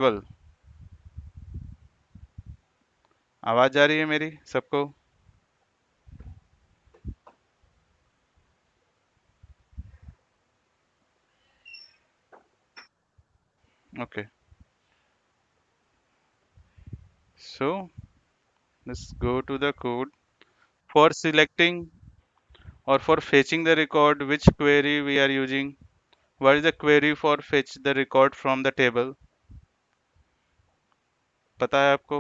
Table. आवाज आ रही है मेरी सबको? Okay, so let's go to the code. For selecting or for fetching the record, which query we are using? What is the query for fetch the record from the table? पता है आपको?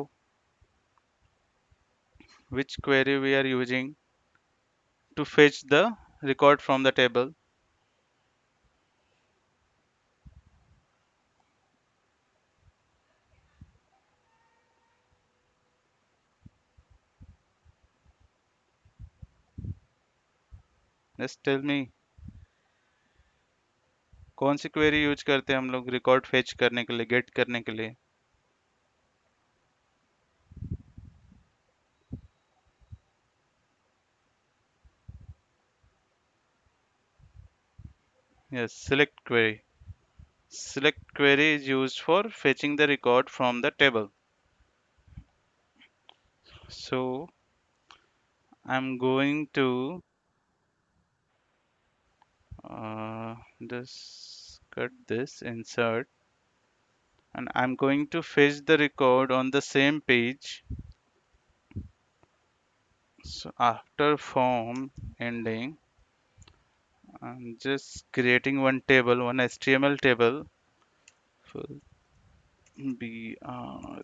Which query we are using to fetch the record from the table? Just tell me, कौन सी query use करते हैं हम लोग record fetch करने के लिए, गेट करने के लिए? Yes, select query. Select query is used for fetching the record from the table. So I'm going to just cut this, insert, and I'm going to fetch the record on the same page. So after form ending, I'm just creating one table, one HTML table for BR.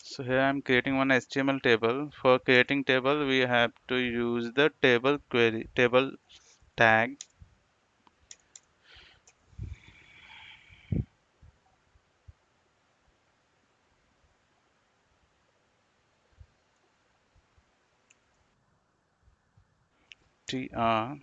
So here I'm creating one HTML table. For creating table, we have to use the table query, table tag. TR.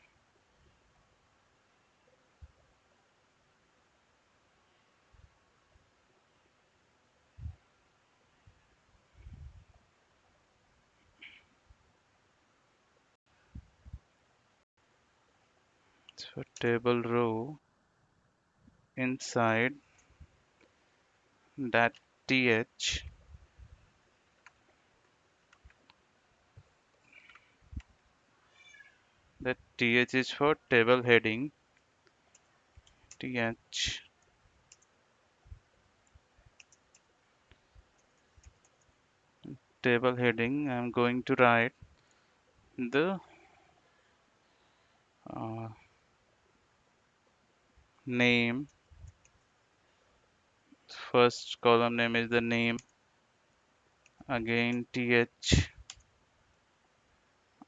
So table row inside that th. That th is for table heading. Th table heading. I'm going to write the uh, name. First column name is the name. Again th.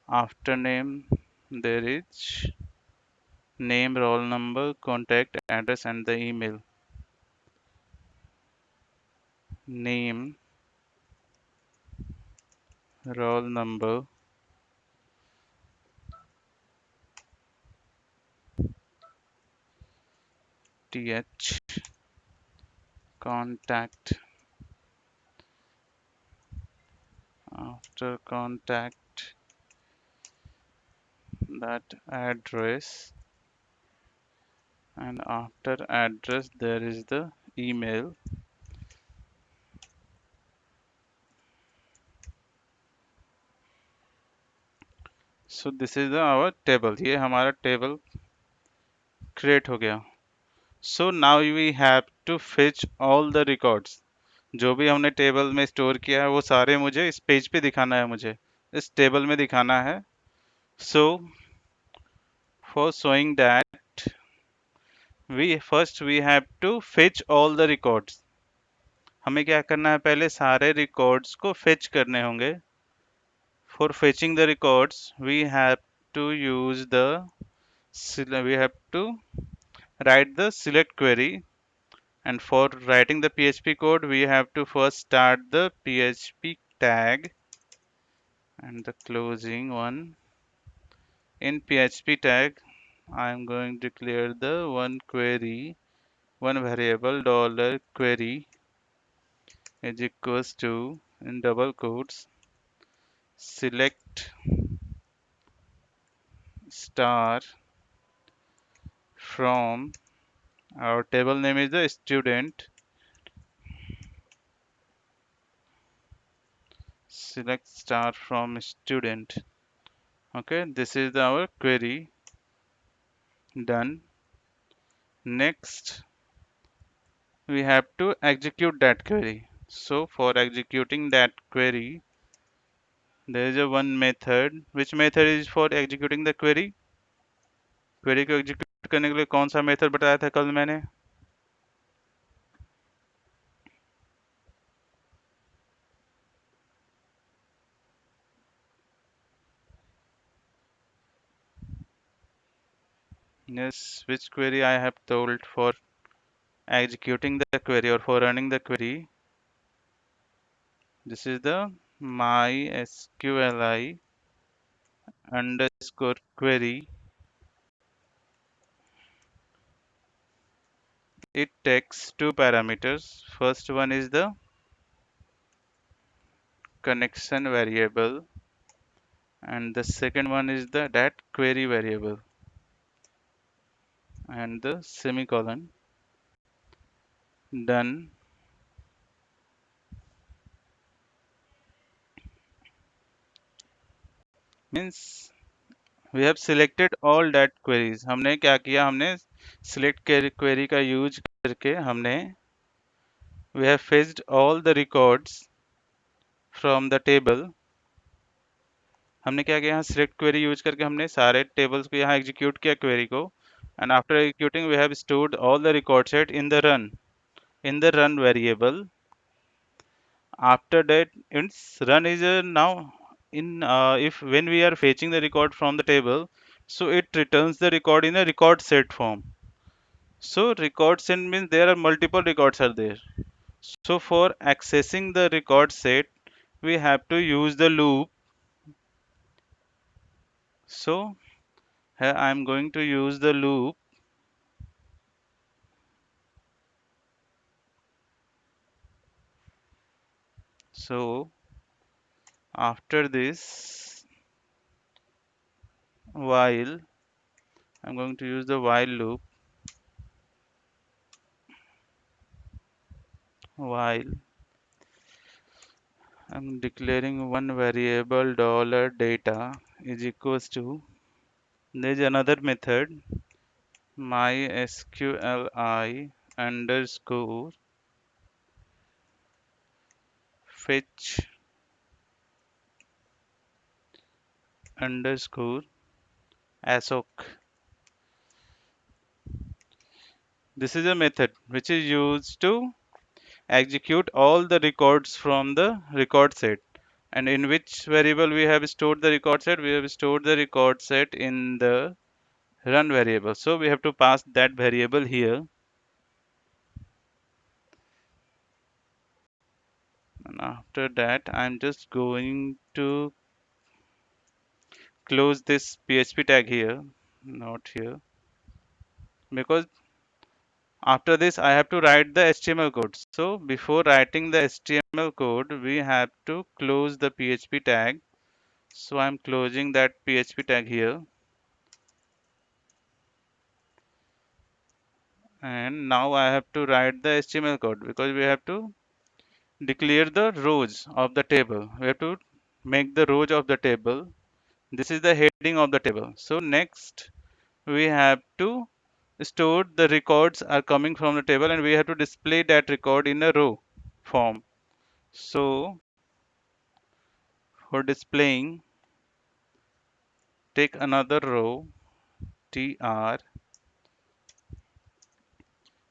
After name there is name, roll number, contact address, and the email. Name, roll number, th, contact. After contact, that address, and after address there is the email. So this is our table. ये हमारा table create हो गया. So now we have to fetch all the records. जो भी हमने table में store किया है वो सारे मुझे इस पेज पे दिखाना है, मुझे इस टेबल में दिखाना है. So for showing that, we have to fetch all the records. हमें क्या करना है, पहले सारे records को fetch करने होंगे. For fetching the records, we have to write the select query, and for writing the PHP code, we have to first start the PHP tag and the closing one. In PHP tag, I am going to declare the one variable $query is equals to, in double quotes, select star from Our table name is the student. Select star from student. Okay, this is our query. Done. Next, we have to execute that query. So for executing that query, there is a one method. Which method is for executing the query? Query को execute करने के लिए कौन सा method बताया था कल मैंने? Yes, which query I have told for executing the query or for running the query? This is the mysqli underscore query. It takes two parameters. First one is the connection variable, and the second one is the that query variable, and the semicolon. Done. Means we have selected all that queries. हमने क्या किया, हमने select query का use करके हमने we have fetched all the records from the table. हमने क्या किया, यहाँ select query यूज करके हमने सारे tables को यहाँ execute किया query को, and after executing we have stored all the record set in the run variable. After that, its run is now in if when we are fetching the record from the table, so it returns the record in a record set form. So record set means there are multiple records are there. So for accessing the record set, we have to use the loop. So here I am going to use the loop. So after this, while I'm going to use the while loop, while I'm declaring one variable dollar data is equals to, there's another method mysqli underscore fetch underscore assoc. This is a method which is used to execute all the records from the record set. And in which variable we have stored the record set? We have stored the record set in the run variable. So we have to pass that variable here. And after that, I'm just going to close this PHP tag here, not here, because after this I have to write the HTML code. So before writing the HTML code, we have to close the PHP tag. So I'm closing that PHP tag here. And now I have to write the HTML code because we have to declare the rows of the table. We have to make the rows of the table. This is the heading of the table. So next we have to store the records are coming from the table, and we have to display that record in a row form. So for displaying, take another row tr.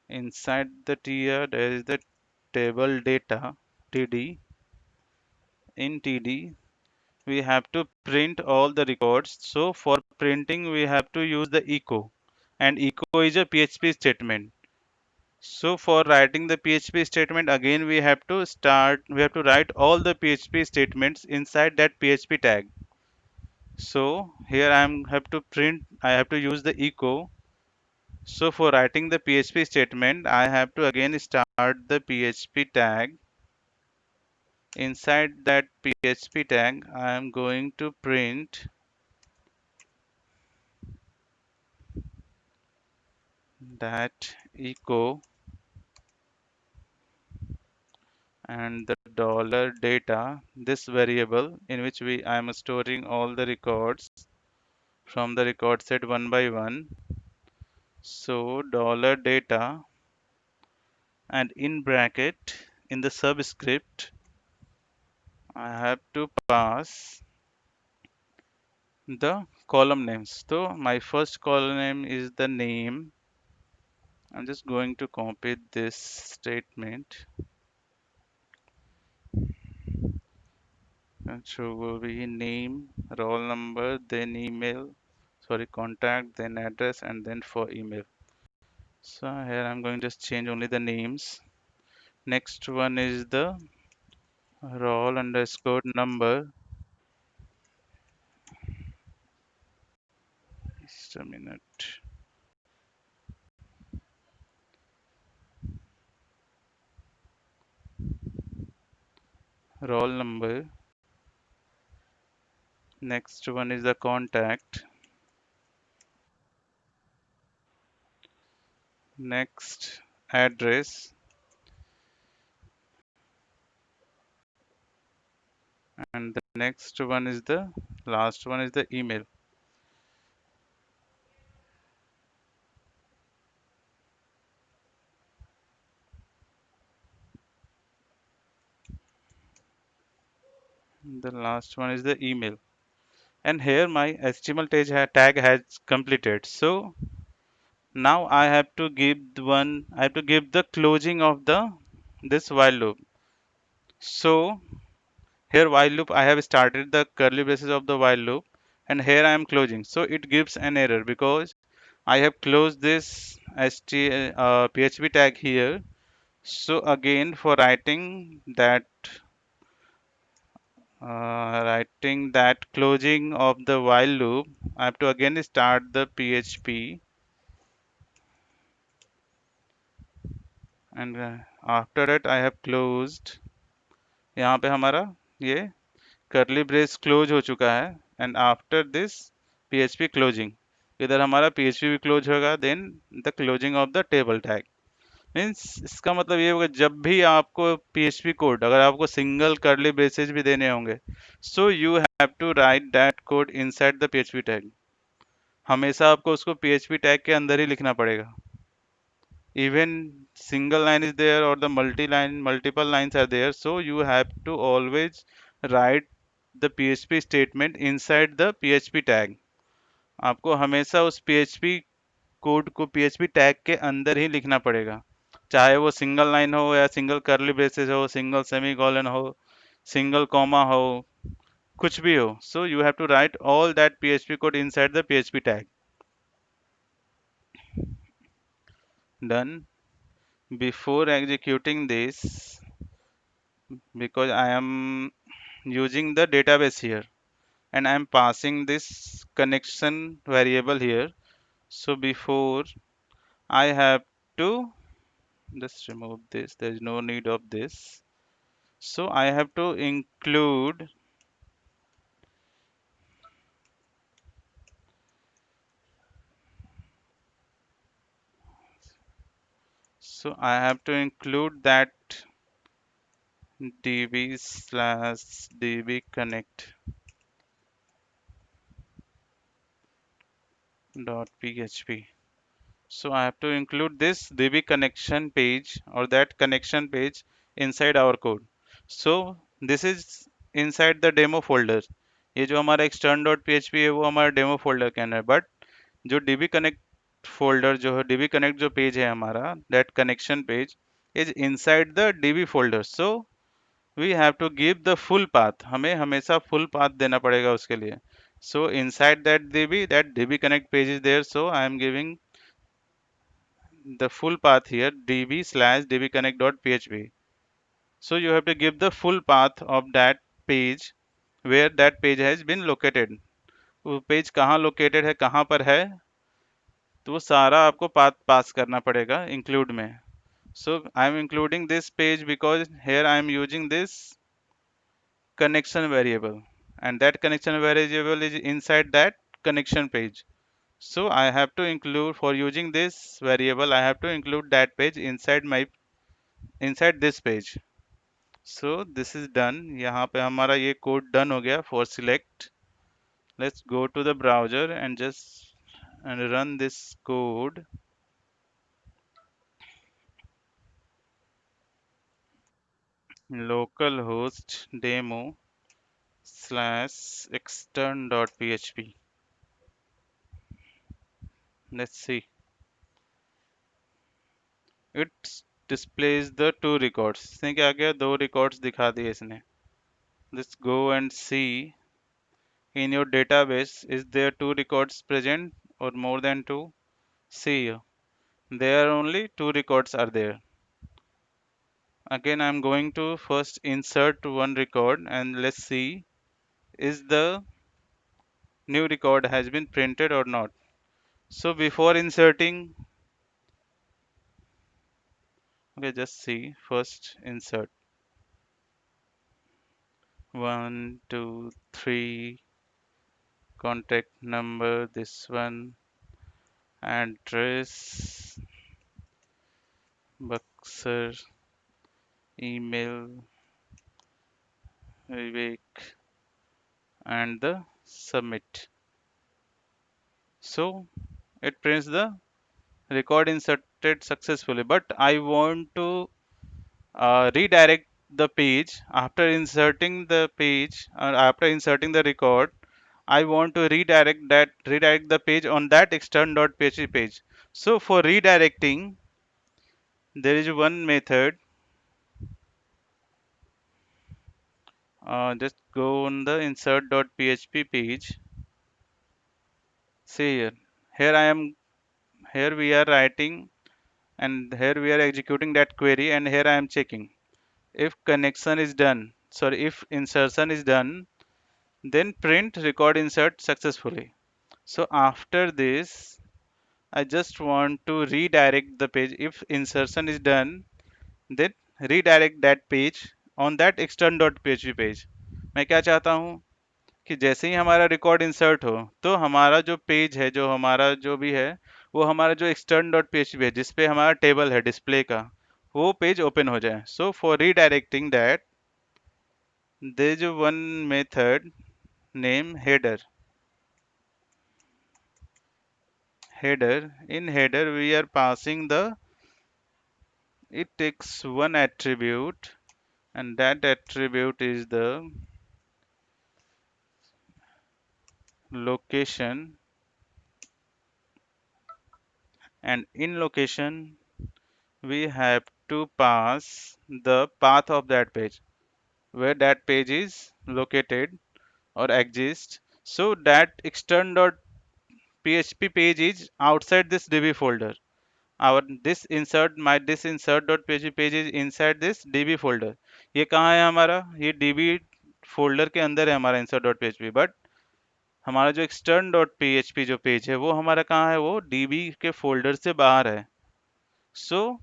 Inside the tr there is the table data td. In td we have to print all the records. So for printing we have to use the echo, and echo is a PHP statement. So for writing the PHP statement, again we have to write all the PHP statements inside that PHP tag. So here I have to use the echo. So for writing the PHP statement, I have to again start the PHP tag. Inside that PHP tag, I am going to print that echo and the dollar data, this variable in which I am storing all the records from the record set one by one. So dollar data, and in bracket in the subscript I have to pass the column names. So my first column name is the name. I'm just going to copy this statement. And so will be name, roll number, then email, sorry, contact, then address, and then for email. So here I'm going to just change only the names. Next one is the roll underscore number. Just a minute. Roll number. Next one is the contact. Next, address. And the next one is the last one is the email. The last one is the email. And here my HTML tag has completed. So now I have to give the closing of the this while loop. So here while loop I have started the curly braces of the while loop, and here I am closing. So it gives an error because I have closed this PHP tag here. So again for writing that closing of the while loop, I have to again start the PHP, and after that I have closed. यहाँ पे हमारा ये curly brace close हो चुका है, and after this PHP closing, इधर हमारा PHP भी close होगा, then the closing of the table tag. Means इसका मतलब ये होगा जब भी आपको PHP कोड, अगर आपको सिंगल कर्ली ब्रेसेस भी देने होंगे, so you have to write that code inside the PHP tag. हमेशा आपको उसको PHP टैग के अंदर ही लिखना पड़ेगा. Even single line is there or the multiple lines are there, so you have to always write the PHP statement inside the PHP tag. आपको हमेशा उस PHP कोड को PHP टैग के अंदर ही लिखना पड़ेगा, चाहे वो सिंगल लाइन हो या सिंगल कर्ली ब्रेसेस हो, सिंगल सेमीकोलन हो, सिंगल कॉमा हो, कुछ भी हो. So you have to write all that PHP code inside the PHP tag. Done. Before executing this, because I am using the database here and I am passing this connection variable here. So before I have to just remove this, there is no need of this. So I have to include, so I have to include that db/db connect dot php. So I have to include this DB connection page or that connection page inside our code. So this is inside the demo folder. ये जो हमारा extern.php है वो हमारा demo folder के अंदर है. But जो DB connect folder जो है, DB connect जो page है हमारा, that connection page is inside the DB folder. So we have to give the full path. हमें हमेशा full path देना पड़ेगा उसके लिए. So inside that DB connect page is there. So I am giving the full path here, db/dbconnect.php. So you have to give the full path of that page where that page has been located. वो page कहाँ located है, कहाँ पर है, तो वो सारा आपको पाथ पास करना पड़ेगा इंक्लूड में. So I am including this page because here I am using this connection variable, and that connection variable is inside that connection page. So I have to include, for using this variable, I have to include that page inside this page. So this is done. यहाँ पे हमारा ये code done हो गया for select. Let's go to the browser and just and run this code. Localhost demo slash extern.php. Let's see. It displays the two records. इसने क्या किया, दो records दिखा दिए इसने. Let's go and see in your database, is there two records present or more than two? See here. There are only two records are there. Again, I'm going to first insert one record and let's see is the new record has been printed or not. So before inserting, okay, just see first insert 1, 2, 3 contact number, this one, address, Buxer, email, Vivek, and the submit. So it prints the record inserted successfully, but I want to redirect the page after inserting the page or after inserting the record. I want to redirect the page on that extern.php page. So for redirecting, there is one method. Just go on the insert.php page. See here. Here I am. Here we are writing, and here we are executing that query, and here I am checking if connection is done. Sorry, if insertion is done, then print record insert successfully. So after this, I just want to redirect the page. If insertion is done, then redirect that page on that extern.php page. मैं क्या चाहता हूँ कि जैसे ही हमारा record insert हो तो हमारा जो पेज है, जो हमारा जो भी है, वो हमारा जो extern.php है जिसपे हमारा टेबल है डिस्प्ले का, वो पेज ओपन हो जाए. So for redirecting that, there is one method named header. In header we are passing the, it takes one attribute, and that attribute is the location, and in location we have to pass the path of that page, where that page is located or exists. So that extern.php page is outside this db folder. Our this insert.php page is inside this db folder. ये कहाँ है हमारा, ये db folder के अंदर है हमारा insert.php, but हमारा जो extern.php जो पेज है वो हमारा कहाँ है, वो db के फोल्डर से बाहर है. सो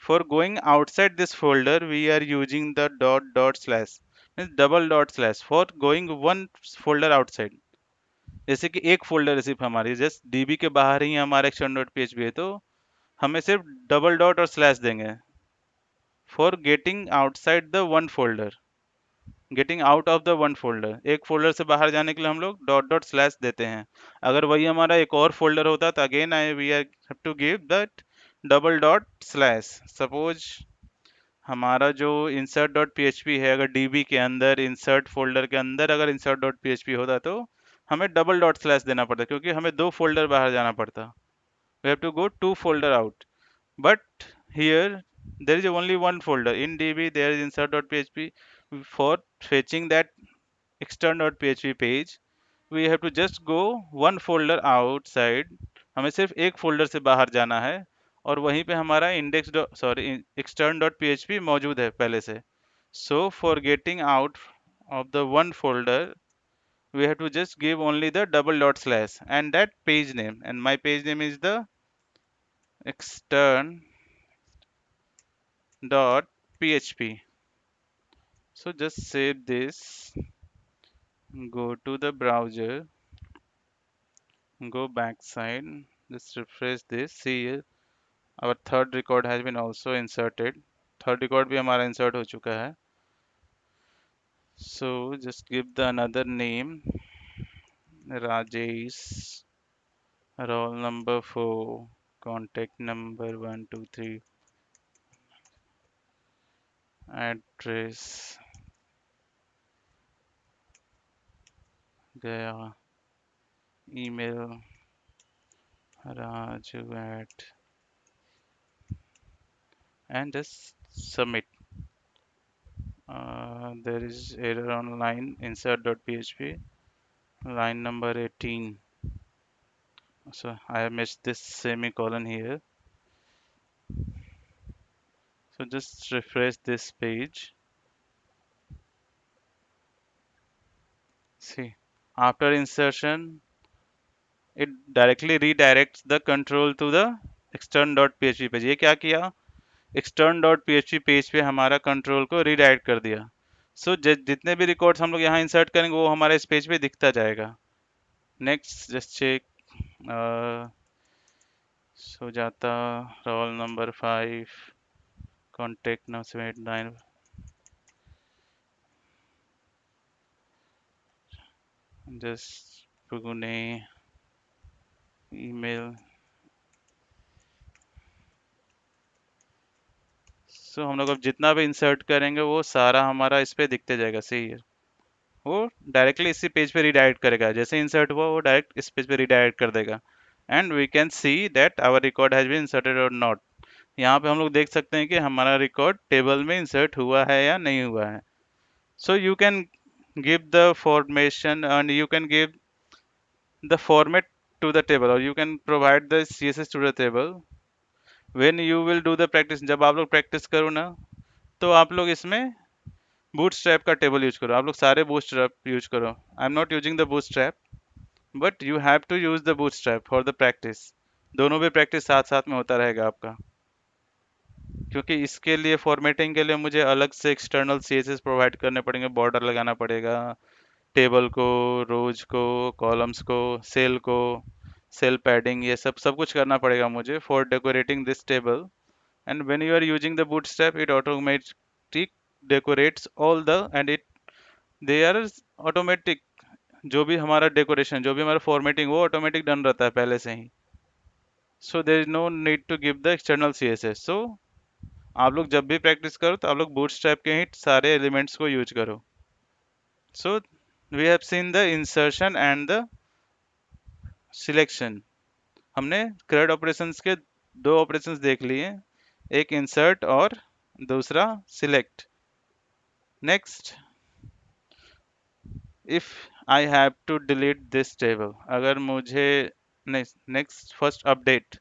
for going outside this folder, we are using the dot slash, means double dot slash for going one folder outside. जैसे कि एक फोल्डर है सिर्फ हमारी, जस्ट डीबी के बाहर ही हमारा extern.php है, तो हमें सिर्फ डबल डॉट और स्लैश देंगे for getting outside the one folder, getting out of the one folder. एक फोल्डर से बाहर जाने के लिए हम लोग डॉट डॉट स्लैश देते हैं. अगर वही हमारा एक और फोल्डर होता तो again I we are have to give that double dot slash. Suppose हमारा जो insert डॉट php है, अगर db के अंदर insert फोल्डर के अंदर अगर insert डॉट php होता तो हमें डबल डॉट स्लैश देना पड़ता, क्योंकि हमें दो फोल्डर बाहर जाना पड़ता. We have to go to folder out. But here there is only one folder. In DB there is insert.php. For fetching that extern.php page, we have to just go one folder outside. हमें सिर्फ एक folder से बाहर जाना है और वहीं पे हमारा index सॉरी extern.php मौजूद है पहले से. So for getting out of the one folder, we have to just give only the double dot slash and that page name, and my page name is the extern dot php. So just save this, go to the browser, Go back side, just refresh this. See, our third record has been also inserted. Third record भी हमारा insert हो चुका है. So just give the another name, Rajesh, roll number 4, contact number 123, address गया, email raju at, and just submit. There is error on line insert.php, line number 18. So I have missed this semicolon here. So just refresh this page. See, after insertion, it directly redirects the control to the extern.php page. ये क्या किया? extern.php page पे हमारा control को redirect कर दिया. सो जितने भी रिकॉर्ड्स हम लोग यहाँ इंसर्ट करेंगे वो हमारे इस पेज पे दिखता जाएगा. Next just check Sujata, roll number 5, contact number 789, just पुगुने, ईमेल. सो हम लोग अब जितना भी इंसर्ट करेंगे वो सारा हमारा इस पे दिखते जाएगा. सही है, वो डायरेक्टली इसी पेज पे रिडायरेक्ट करेगा. जैसे इंसर्ट हुआ वो डायरेक्ट इस पेज पे रिडायरेक्ट कर देगा. And we can see that our record has been inserted or not. यहाँ पे हम लोग देख सकते हैं कि हमारा रिकॉर्ड टेबल में इंसर्ट हुआ है या नहीं हुआ है. So you can give the formation and you can give the format to the table or you can provide the css to the table when you will do the practice. जब आप लोग practice करो ना तो आप लोग इसमें bootstrap का टेबल यूज करो. आप लोग सारे बूटस्ट्रैप यूज करो. I am not using the bootstrap but you have to use the bootstrap for the practice. दोनों भी प्रैक्टिस साथ साथ में होता रहेगा आपका, क्योंकि इसके लिए फॉर्मेटिंग के लिए मुझे अलग से एक्सटर्नल सीएसएस प्रोवाइड करने पड़ेंगे. बॉर्डर लगाना पड़ेगा टेबल को, रोज को, कॉलम्स को, सेल को, सेल पैडिंग, ये सब सब कुछ करना पड़ेगा मुझे for decorating this table. And when you are using the bootstrap it automatic decorates all the and it they are automatic. जो भी हमारा डेकोरेशन, जो भी हमारा फॉर्मेटिंग, वो ऑटोमेटिक डन रहता है पहले से ही. So there is no need to give the external CSS. So आप लोग जब भी प्रैक्टिस करो तो आप लोग बूटस्ट्रैप के ही सारे एलिमेंट्स को यूज करो. So we have seen the insertion and the selection. हमने CRUD ऑपरेशंस के दो ऑपरेशंस देख लिए, एक इंसर्ट और दूसरा select. Next, if I have to delete this table, अगर मुझे next first update,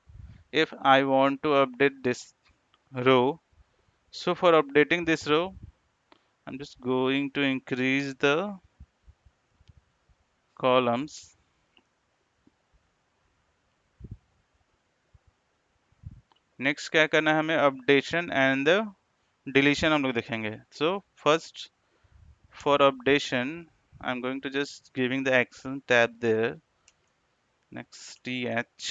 if I want to update this row, so for updating this row I'm just going to increase the columns. Next क्या करना है हमें, updation and the deletion हम लोग देखेंगे. So first for updation I'm going to just giving the action tab there. Next th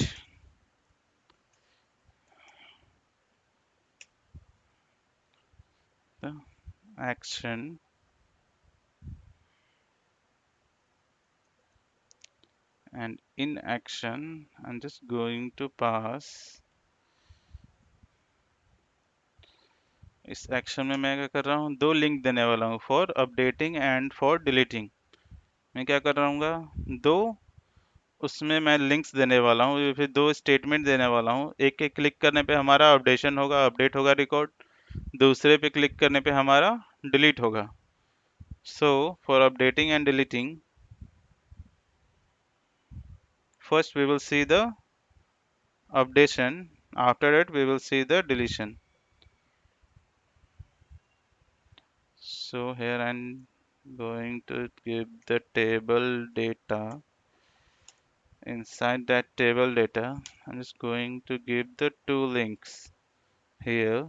the action, and in action I'm just going to pass. इस action में मैं क्या कर रहा हूँ, दो लिंक देने वाला हूँ for updating and for deleting. मैं क्या कर रहा हूँ, दो उसमें मैं लिंक्स देने वाला हूँ, फिर दो स्टेटमेंट देने वाला हूँ. एक एक क्लिक करने पे हमारा अपडेशन होगा, अपडेट होगा रिकॉर्ड. दूसरे पे क्लिक करने पे हमारा डिलीट होगा. So for updating and deleting, first we will see the updation, after that we will see the deletion. So here I'm going to give the table data. Inside that table data I'm just going to give the two links here.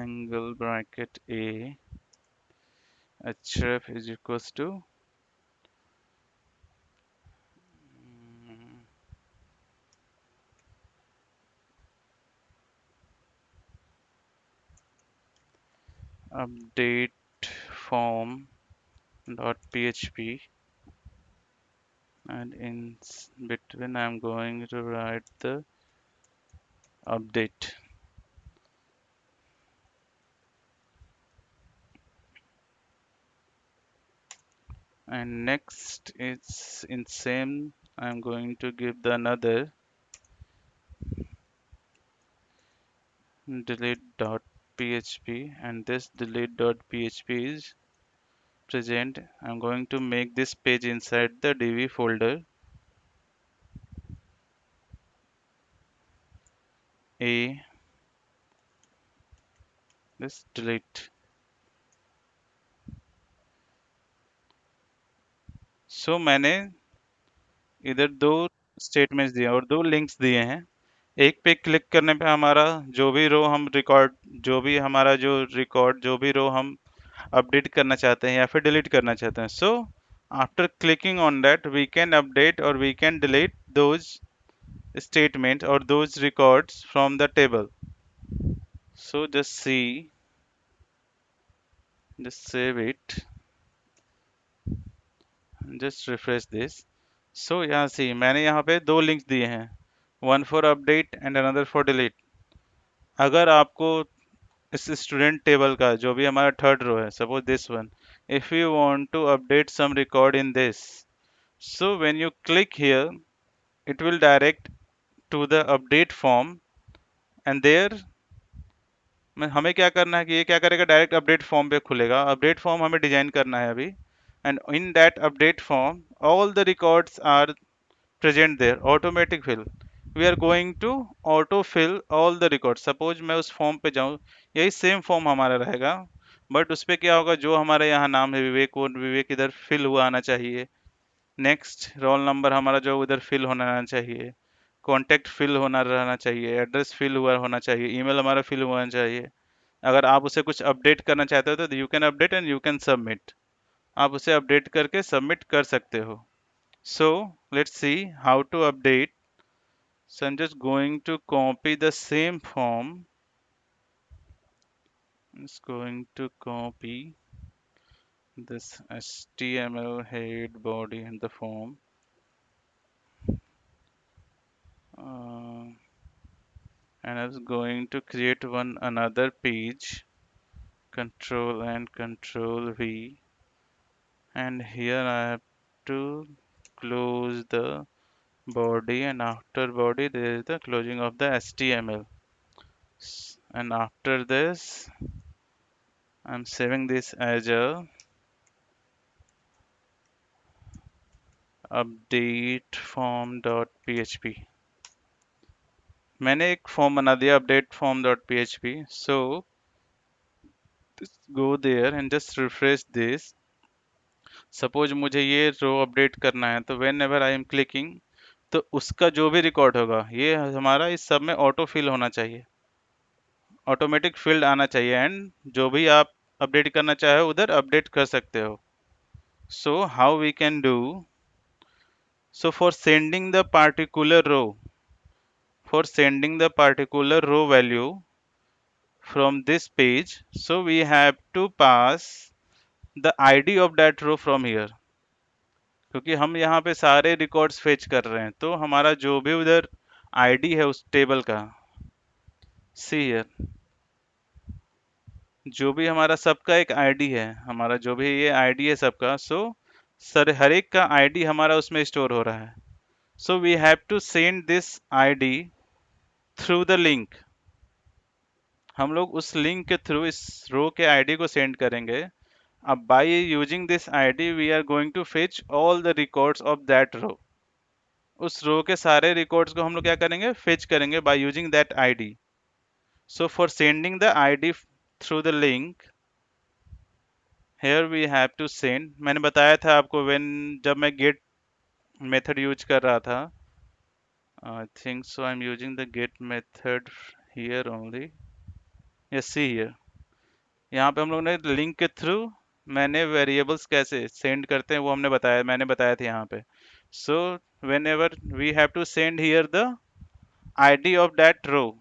Angle bracket A href is equals to update form dot php, and in between I'm going to write the update. And next it's in same, I'm going to give the another delete.php, and this delete.php is present. I'm going to make this page inside the dv folder a, this delete. So मैंने इधर दो statements दिए और दो links दिए हैं। एक पे क्लिक करने पे हमारा जो भी रो हम रिकॉर्ड, जो भी हमारा जो रिकॉर्ड, जो भी रो हम अपडेट करना चाहते हैं या फिर डिलीट करना चाहते हैं, so after clicking on that we can update or we can delete those statements or those records from the table. So just see, just save it, just refresh this. So यहाँ see मैंने यहाँ पे दो links दिए हैं, one for update and another for delete. अगर आपको इस स्टूडेंट टेबल का जो भी हमारा थर्ड रो है, suppose this one, if you want to update some record in this, so when you click here it will direct to the update form, and there हमें क्या करना है कि ये क्या करेगा, डायरेक्ट अपडेट फॉर्म पे खुलेगा। अपडेट फॉर्म हमें डिजाइन करना है अभी, and in that update form all the records are present there, automatic fill, we are going to auto fill all the record. Suppose मैं उस फॉर्म पे जाऊँ, यही सेम फॉर्म हमारा रहेगा, बट उस पर क्या होगा, जो हमारे यहाँ नाम है विवेक, वो विवेक इधर फिल हुआ आना चाहिए। नेक्स्ट रोल नंबर हमारा जो उधर फिल होना रहना चाहिए, कॉन्टैक्ट फिल होना रहना चाहिए, एड्रेस फिल हुआ होना चाहिए, ईमेल हमारा फिल होना चाहिए। अगर आप उसे कुछ अपडेट करना चाहते हो तो you can update and you can submit, आप उसे अपडेट करके सबमिट कर सकते हो। So let's see how to update. So I'm just going to copy the same form. It's going to copy this HTML head, body, and the form. And I was going to create one another page. Control and Control V. And here I have to close the body, and after body there is the closing of the HTML. And after this I'm saving this as a update form.php. मैंने एक form बना दिया update form.php. So go there and just refresh this. Suppose मुझे ये रो update करना है, तो when ever I am clicking, तो उसका जो भी रिकॉर्ड होगा ये हमारा इस सब में ऑटो फिल होना चाहिए, ऑटोमेटिक फील्ड आना चाहिए, एंड जो भी आप अपडेट करना चाहे उधर अपडेट कर सकते हो. So how we can do, so for sending the particular row value from this page, so we have to pass the id of that row from here, क्योंकि हम यहाँ पे सारे रिकॉर्ड्स फेच कर रहे हैं, तो हमारा जो भी उधर आईडी है उस टेबल का, सी हियर, जो भी हमारा सबका एक आईडी है, हमारा जो भी ये आईडी है सबका, सो सर हर एक का आईडी हमारा उसमें स्टोर हो रहा है. So we have to send this ID through the link. हम लोग उस लिंक के थ्रू इस रो के आईडी को सेंड करेंगे. अब by using this ID we are going to fetch all the records of that row. उस रो के सारे रिकॉर्ड्स को हम लोग क्या करेंगे, फेच करेंगे by using that ID. So for sending the ID through the link, here we have to send. मैंने बताया था आपको when जब मैं get मेथड यूज कर रहा था, I think so I'm using the get method here only. Yes, see here, यहाँ पे हम लोग ने लिंक के थ्रू मैंने वेरिएबल्स कैसे सेंड करते हैं वो मैंने बताया था यहाँ पे। So whenever we have to send here the ID of that row,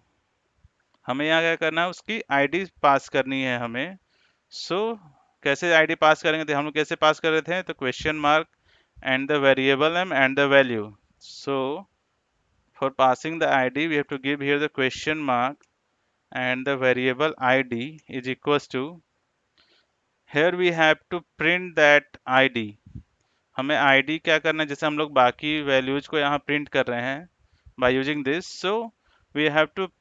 हमें यहाँ क्या करना है, उसकी आईडी पास करनी है हमें। सो कैसे आईडी पास करेंगे, तो हम लोग कैसे पास कर रहे थे, तो question mark and the variable name and the value. So for passing the id we have to give here the question mark and the variable id is equals to, here we have to print that id। हमें id क्या करना है, जैसे हम लोग बाकी values को यहाँ प्रिंट कर रहे हैं by using this, so we have to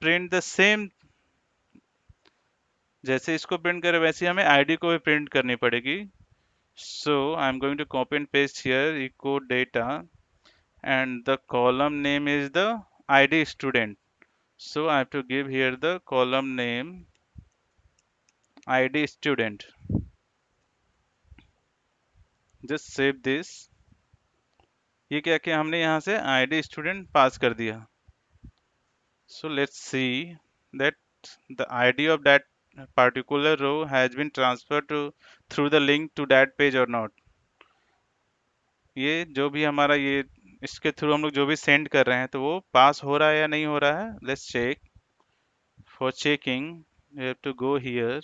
print the same, जैसे इसको प्रिंट करें वैसे हमें id को भी प्रिंट करनी पड़ेगी। So I'm going to copy and paste here echo data and the column name is the id student, so I have to give here the column name id student। just save this। ये क्या किया हमने, यहाँ से id student पास कर दिया। so let's see that the id of that particular row has been transferred to through the link to that page or not। ये जो भी हमारा ये इसके थ्रू हम लोग जो भी सेंड कर रहे हैं तो वो पास हो रहा है या नहीं हो रहा है। Let's check. For checking you have to go here,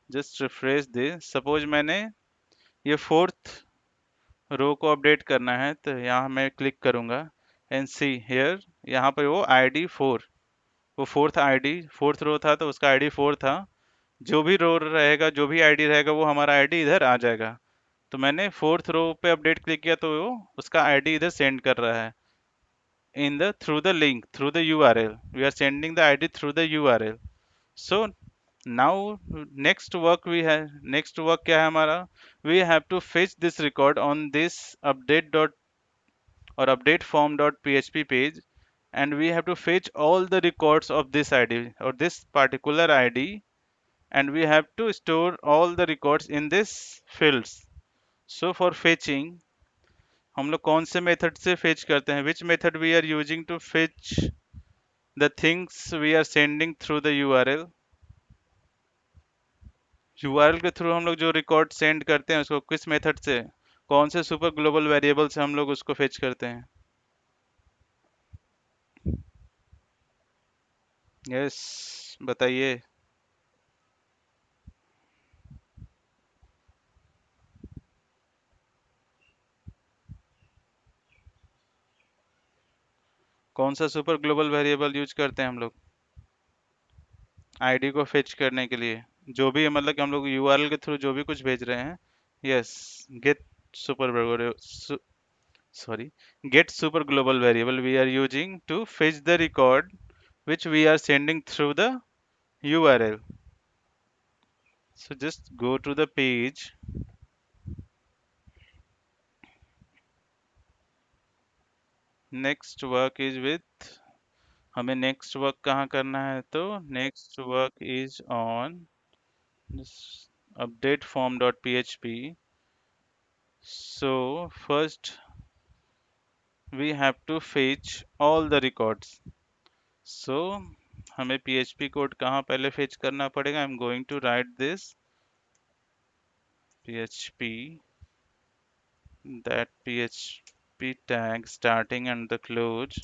just refresh this. Suppose मैंने ये फोर्थ रो को अपडेट करना है तो यहाँ मैं क्लिक करूँगा एंड सी हियर, यहाँ पर वो आईडी 4, वो फोर्थ रो था तो उसका आईडी 4 था। जो भी रो रहेगा, जो भी आईडी रहेगा वो हमारा आईडी इधर आ जाएगा। तो मैंने फोर्थ रो पे अपडेट क्लिक किया तो वो उसका आईडी इधर सेंड कर रहा है in the through the link, through the URL, we are sending the id through the URL। so now next work क्या है हमारा, we have to fetch this record on this update dot or update form dot php page, and we have to fetch all the records of this id or this particular id, and we have to store all the records in this fields। so for fetching हम लोग कौन से method से fetch करते हैं, which method we are using to fetch the things we are sending through the URL। URL के through हम लोग जो रिकॉर्ड सेंड करते हैं उसको किस मेथड से, कौन से सुपर ग्लोबल वेरिएबल से हम लोग उसको फेच करते हैं। यस बताइए। कौन सा सुपर ग्लोबल वेरिएबल यूज करते हैं हम लोग आईडी को फेच करने के लिए, जो भी मतलब कि हम लोग यूआरएल के थ्रू जो भी कुछ भेज रहे हैं। Yes, get super sorry get super global variable we are using to fetch the record which we are sending through the URL। so just go to the page, next work is with, हमें next work कहाँ करना है, तो next work is on update form dot php। so first we have to fetch all the records। so हमें php code कहाँ पहले fetch करना पड़ेगा, I am going to write this php that php tag starting and the close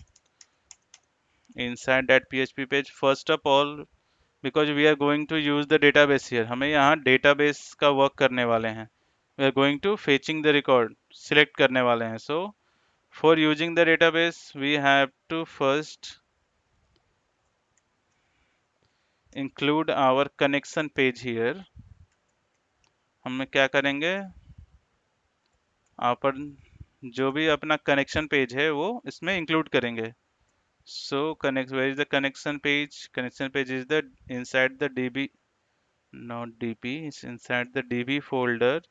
inside that php page। first of all because we are going to use the database here, हमें यहाँ database का work करने वाले हैं। we are going to fetching the record select करने वाले हैं। so for using the database we have to first include our connection page here। हम क्या करेंगे, अपन जो भी अपना कनेक्शन पेज है वो इसमें इंक्लूड करेंगे। so connect, where is the connection page, connection page is the inside the db, not db, it's inside the db folder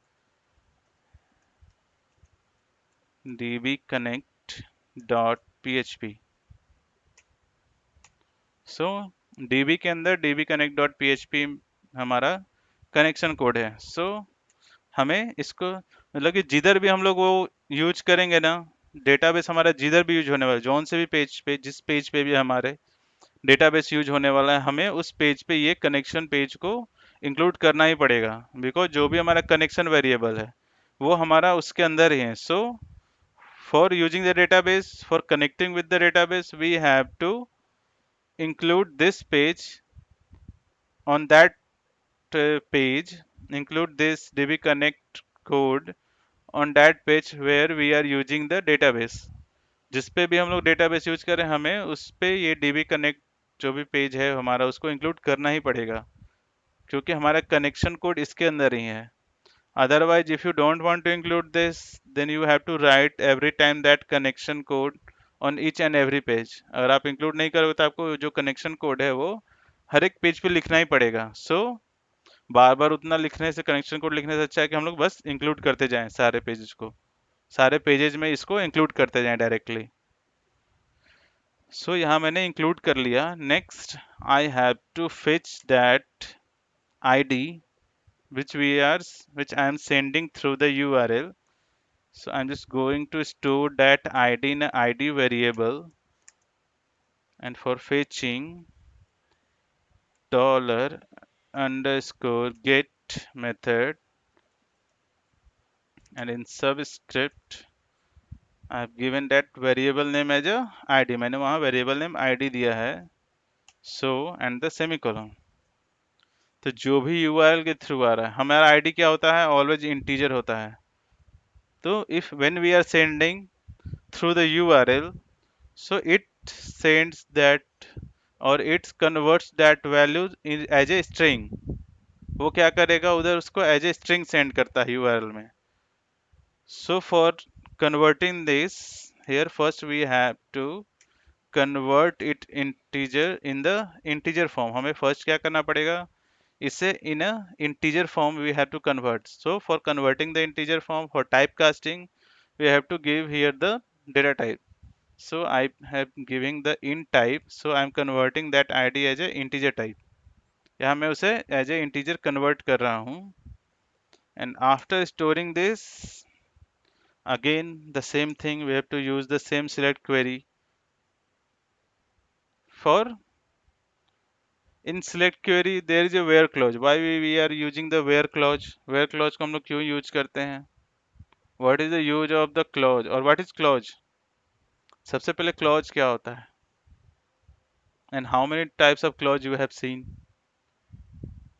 dbconnect.php। So db के अंदर dbconnect.php हमारा कनेक्शन कोड है। सो हमें इसको मतलब कि जिधर भी हम लोग वो यूज करेंगे ना, डेटाबेस हमारा जिधर भी यूज होने वाला है, जौन से भी पेज पे, जिस पेज पे भी हमारे डेटाबेस यूज होने वाला है, हमें उस पेज पे ये कनेक्शन पेज को इंक्लूड करना ही पड़ेगा, बिकॉज जो भी हमारा कनेक्शन वेरिएबल है वो हमारा उसके अंदर ही है. So for using the database, for connecting with the database, we have to include this page on that page, include this db connect code on that page where we are using the database. जिस पे भी हम लोग database use करें हमें उस पे ये db connect जो भी पेज है हमारा उसको इंक्लूड करना ही पड़ेगा, क्योंकि हमारा कनेक्शन कोड इसके अंदर ही है. Otherwise, if you don't want to include this, then you have to write every time that connection code on each and every page. अगर आप include नहीं करोगे तो आपको जो connection code है वो हर एक पेज पे लिखना ही पड़ेगा. So बार बार उतना लिखने से, कनेक्शन कोड लिखने से अच्छा है कि हम लोग बस इंक्लूड करते जाएं सारे पेजेस को, सारे पेजेस में इसको इंक्लूड करते जाएं डायरेक्टली. सो यहाँ मैंने इंक्लूड कर लिया. Next I have to fetch that id which we are which I am sending through the URL. So I'm just going to store that id in a id variable, and for fetching dollar underscore get method, and in subscript I've given that variable name as a id. मैंने वहाँ variable name id दिया है. So and the semicolon. तो जो भी URL के through आ रहा है, हमारा id क्या होता है, ऑलवेज इंटीजर होता है. तो if when we are sending through the URL, so it sends that or it converts that value as a string. वो क्या करेगा उधर, उसको एज ए स्ट्रिंग सेंड करता है यूआरएल में. So for converting this, here first we have to convert it integer in the integer form. हमें first क्या करना पड़ेगा, इसे in a integer form we have to convert. So for converting the integer form, for typecasting, we have to give here the data type. So I have giving the int type. So I am converting that id as a integer type. यहाँ मैं उसे as a integer convert कर रहा हूँ. And after storing this, again the same thing, we have to use the same select query. For in select query there is a where clause. Why we are using the where clause? Where clause को हम लोग क्यों use करते हैं? What is the use of the clause or what is clause? सबसे पहले clause क्या होता है? And how many types of clause you have seen?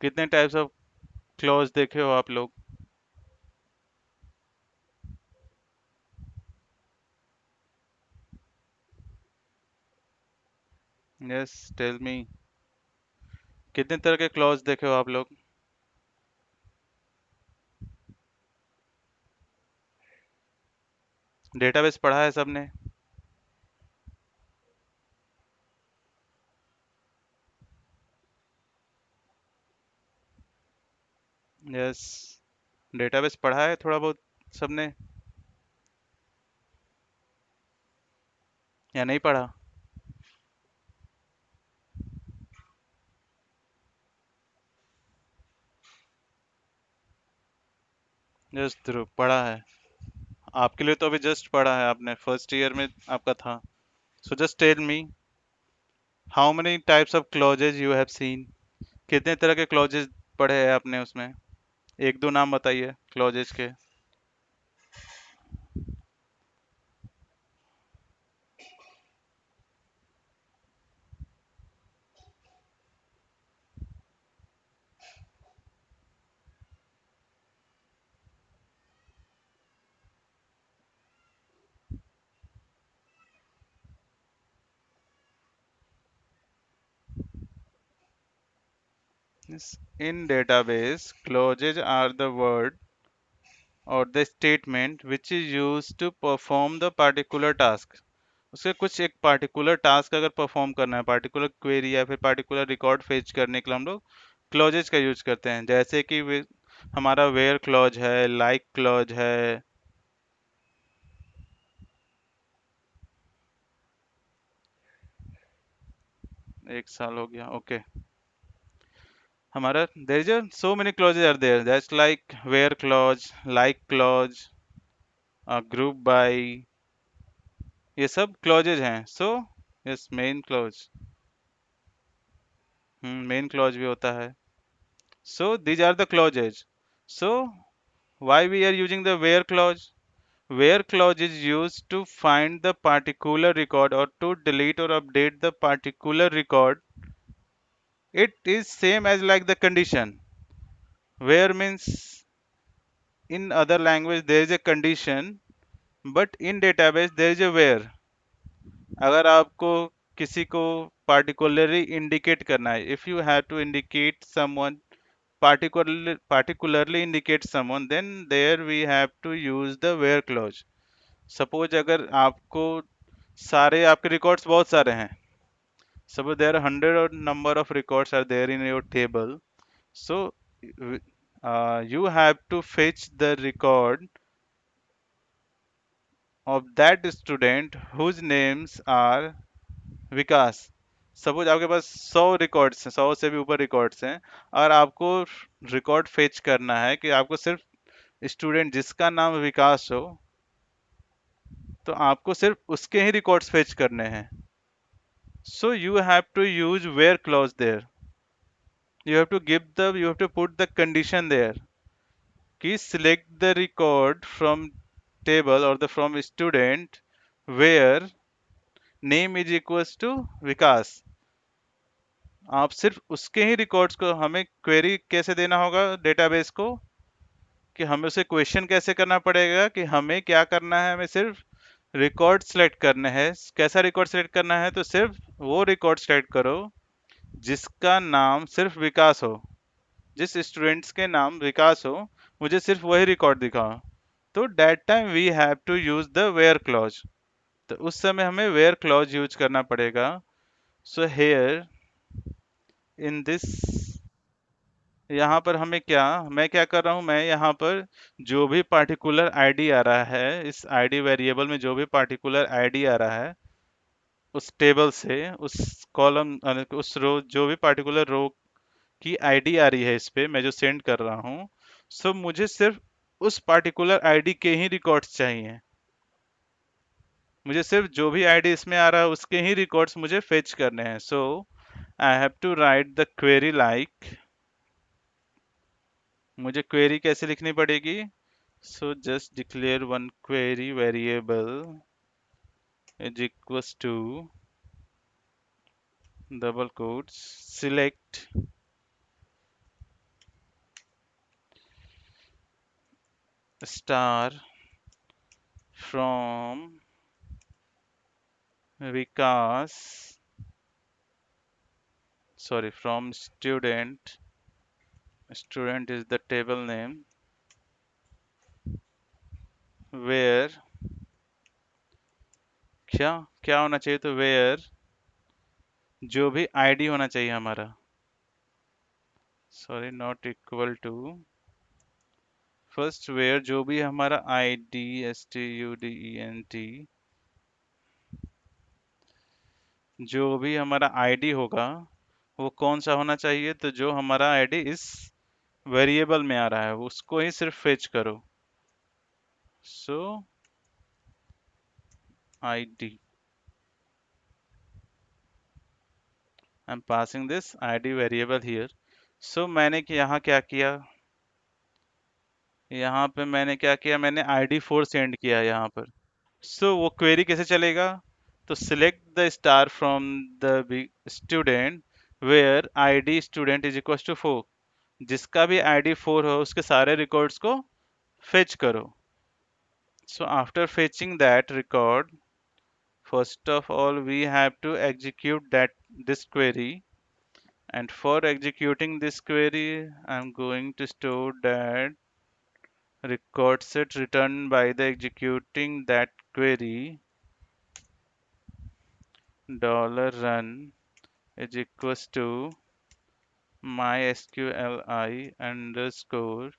कितने types of clause देखे हो आप लोग? Yes, tell me. कितने तरह के clause देखे हो आप लोग? डेटाबेस पढ़ा है सबने? यस, डेटाबेस पढ़ा है थोड़ा बहुत सबने या नहीं पढ़ा? यस ध्रुव पढ़ा है. आपके लिए तो अभी जस्ट पढ़ा है आपने, फर्स्ट ईयर में आपका था. So just tell me how many types of clauses you have seen. कितने तरह के क्लॉजेज पढ़े हैं आपने उसमें? एक दो नाम बताइए क्लॉजेज के. In database, clauses are the word or the statement which is used to perform the particular task. उसके कुछ एक पार्टिकुलर टास्क अगर परफॉर्म करना है, पार्टिकुलर क्वेरी या फिर पार्टिकुलर रिकॉर्ड फेच करने के लिए हम लोग क्लॉजेज का यूज करते हैं. जैसे कि हमारा वेयर क्लॉज है, लाइक क्लॉज है. एक साल हो गया, ओके. हमारा there is so many clauses are there, that's like where clause, like clause, group by. ये सब क्लॉजेज हैं. So yes, main clause. Main clause भी होता है. So these are the clauses. So why we are using the where clause? Where clause is used to find the particular record or to delete or update the particular record. It is same as like the condition. Where means in other language there is a condition, but in database there is a where. अगर आपको किसी को particularly indicate करना है, if you have to indicate someone particularly indicate someone, then there we have to use the where clause. Suppose अगर आपको सारे आपके records बहुत सारे हैं, suppose there are 100 or number of records are there in your table, so you have to fetch the record of that student whose names are Vikas. Suppose आपके पास 100 records हैं, 100 से भी ऊपर रिकॉर्ड्स हैं, और आपको रिकॉर्ड फेच करना है कि आपको सिर्फ स्टूडेंट जिसका नाम विकास हो, तो आपको सिर्फ उसके ही रिकॉर्ड्स फेच करने हैं. So you have to use where clause there. You have to put the condition there कि select the record from table or the from student where name is equals to Vikas. आप सिर्फ उसके ही records को हमें query कैसे देना होगा database को, कि हमें उसे क्वेश्चन कैसे करना पड़ेगा कि हमें क्या करना है, हमें सिर्फ रिकॉर्ड सेलेक्ट करना है. कैसा रिकॉर्ड सेलेक्ट करना है? तो सिर्फ वो रिकॉर्ड सेलेक्ट करो जिसका नाम सिर्फ विकास हो, जिस स्टूडेंट्स के नाम विकास हो, मुझे सिर्फ वही रिकॉर्ड दिखाओ. तो that time we have to use the where clause. तो उस समय हमें वेयर क्लॉज यूज करना पड़ेगा. सो हेयर इन दिस, यहाँ पर हमें क्या, मैं क्या कर रहा हूँ, मैं यहाँ पर जो भी पार्टिकुलर आईडी आ रहा है, इस आईडी वेरिएबल में जो भी पार्टिकुलर आईडी आ रहा है उस टेबल से, उस कॉलम उस रो, जो भी पार्टिकुलर रो की आईडी आ रही है इस पे मैं जो सेंड कर रहा हूँ, सो मुझे सिर्फ उस पार्टिकुलर आईडी के ही रिकॉर्ड्स चाहिए. मुझे सिर्फ जो भी आईडी इसमें आ रहा है उसके ही रिकॉर्ड्स मुझे फेच करने हैं. So I have to write the query like, मुझे क्वेरी कैसे लिखनी पड़ेगी? So just declare one query variable is equals to double quotes select star from Vikas, sorry, from student. Student is the table name where, क्या क्या होना चाहिए? तो where जो भी आईडी होना चाहिए हमारा, sorry not equal to, first where जो भी हमारा आईडी student जो भी हमारा आईडी होगा वो कौन सा होना चाहिए? तो जो हमारा आईडी इस वेरिएबल में आ रहा है उसको ही सिर्फ फेच करो. So ID, I am passing this ID variable here. So मैंने यहाँ क्या किया, यहाँ पे मैंने क्या किया, मैंने आईडी 4 सेंड किया यहाँ पर. सो वो क्वेरी कैसे चलेगा? तो select the star from the student where ID student is equal to 4. जिसका भी आईडी 4 हो उसके सारे रिकॉर्ड्स को फेच करो. So after fetching that record, first of all we have to execute that this query, and for executing this query I'm going to store that record set returned by the executing that query dollar $run is equals to mysqli underscore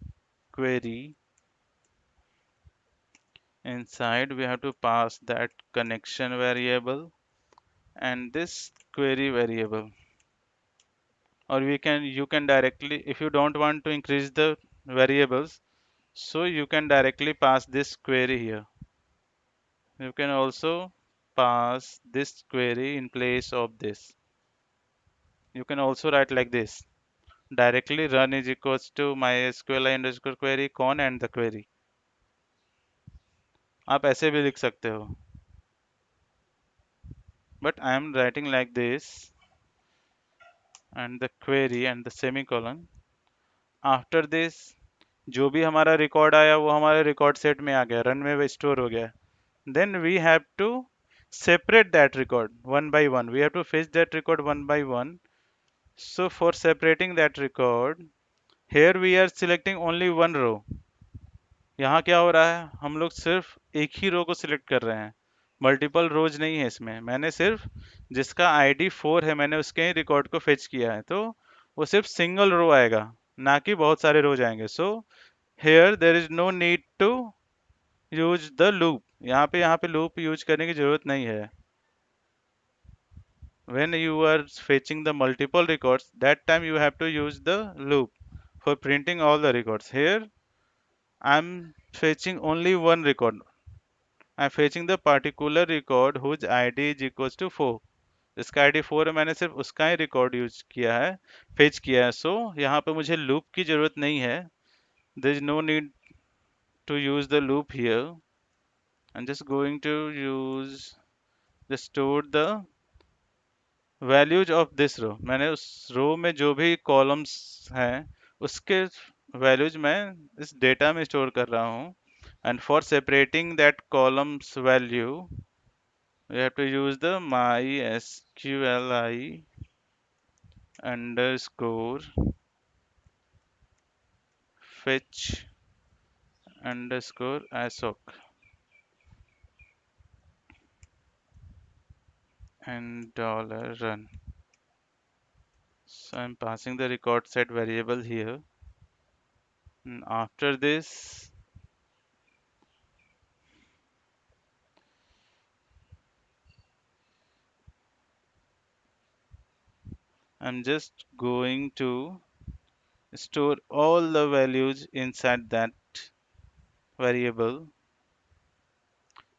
query. Inside we have to pass that connection variable and this query variable. Or we can, you can directly, if you don't want to increase the variables, so you can directly pass this query here. You can also pass this query in place of this. You can also write like this, directly run is equals to mysqli underscore query con and the query. आप ऐसे भी लिख सकते हो, but I am writing like this and the query and the semicolon. After this जो भी हमारा record आया वो हमारे रिकॉर्ड सेट में आ गया, रन में वो स्टोर हो गया. Then we have to separate that record one by one. We have to fetch that record one by one. So for separating that record, here we are selecting only one row. यहाँ क्या हो रहा है, हम लोग सिर्फ एक ही रो को सिलेक्ट कर रहे हैं, मल्टीपल रोज नहीं है इसमें. मैंने सिर्फ जिसका आईडी 4 है मैंने उसके ही रिकॉर्ड को फेच किया है, तो वो सिर्फ सिंगल रो आएगा, ना कि बहुत सारे रोज आएंगे. So here there is no need to use the loop. यहाँ पे लूप यूज करने की जरूरत नहीं है. When you are fetching the multiple records, that time you have to use the loop for printing all the records. Here I'm fetching only one record. I'm fetching the particular record whose id is equals to 4. इसका ID 4 है, मैंने सिर्फ उसका ही record use किया है, fetch किया है. सो यहाँ पे मुझे लूप की जरूरत नहीं है. there is no need to use the loop here. I'm just going to use just store the values of this row. मैंने उस रो में जो भी कॉलम्स हैं उसके वैल्यूज मैं इस डेटा में स्टोर कर रहा हूँ. And for separating that columns value we have to use the mysqli underscore fetch underscore assoc and dollar run. So I'm passing the record set variable here. And after this I'm just going to store all the values inside that variable.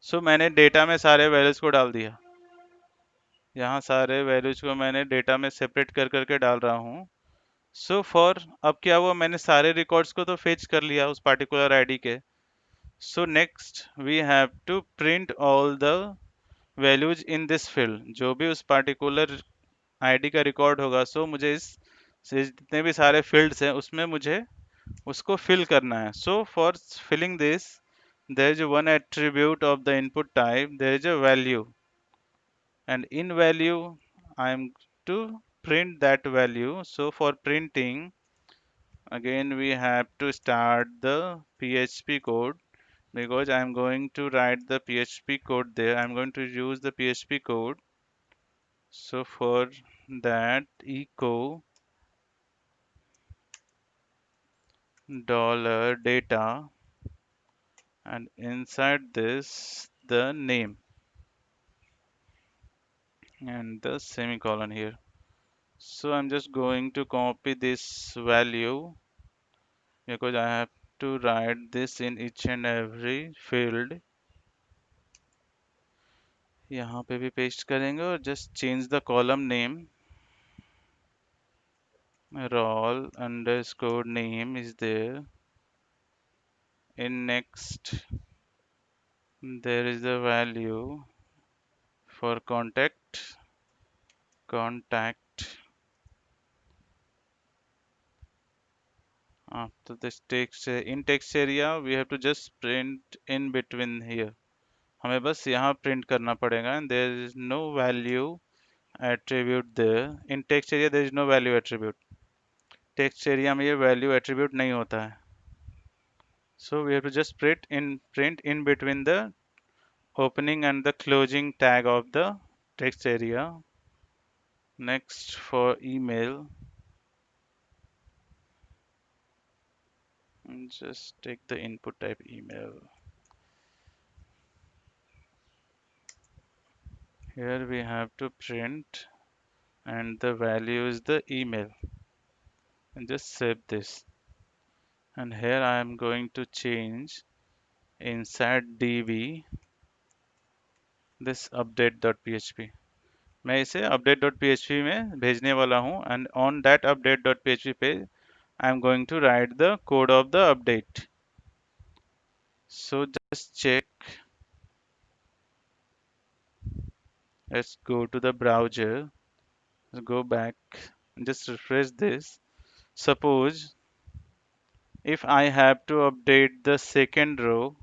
So मैंने data में सारे values को डाल दिया. यहाँ सारे values को मैंने डेटा में सेपरेट कर करके डाल रहा हूँ. सो फॉर अब क्या हुआ, मैंने सारे रिकॉर्ड्स को तो फेच कर लिया उस पार्टिकुलर आईडी के. So next we have to print all the values in this field. जो भी उस पार्टिकुलर आईडी का रिकॉर्ड होगा, सो मुझे इस से जितने भी सारे फील्ड्स हैं उसमें मुझे उसको फिल करना है. So for filling this there is one attribute of the input type, there is a value, and in value I am to print that value. So for printing, again we have to start the php code, because I am going to write the php code there. I'm going to use the php code. So for that, echo dollar data, and inside this the name and the semicolon here. So I'm just going to copy this value, because I have to write this in each and every field. यहाँ पे भी paste करेंगे और just change the column name. Roll underscore name is there. In next there is the value for contact. After this text, in text area we have to just print in between here. हमें बस यहाँ print करना पड़ेगा. And there is no value attribute there. In text area there is no value attribute. Text area में ये value attribute नहीं होता है. So we have to just print in between the opening and the closing tag of the text area. Next for email, and just take the input type email. Here we have to print, and the value is the email, and just save this. And here I am going to change inside db this update.php, मैं इसे update dot PHP में भेजने वाला हूँ and on that update dot PHP page I am going to write the code of the update. So just check, let's go to the browser, let's go back and just refresh this. Suppose if I have to update the second row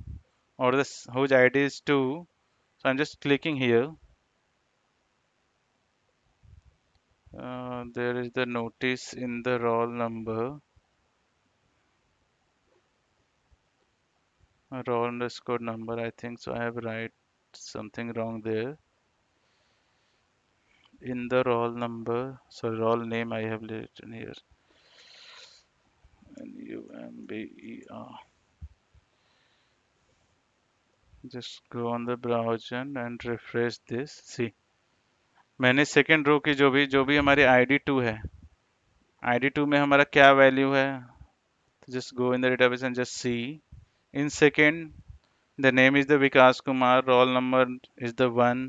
or whose ID is 2, so I'm just clicking here. There is the notice in the roll number, roll underscore number, I think so. I have write something wrong there. In the roll number, so roll name I have written here. NUMBER. Just go on the browser and refresh this. See, मैंने second row की जो भी हमारी ID2 है, ID2 में हमारा क्या value है, तो just go in the database and just see. In second, the name is the Vikas Kumar, roll number is the 1,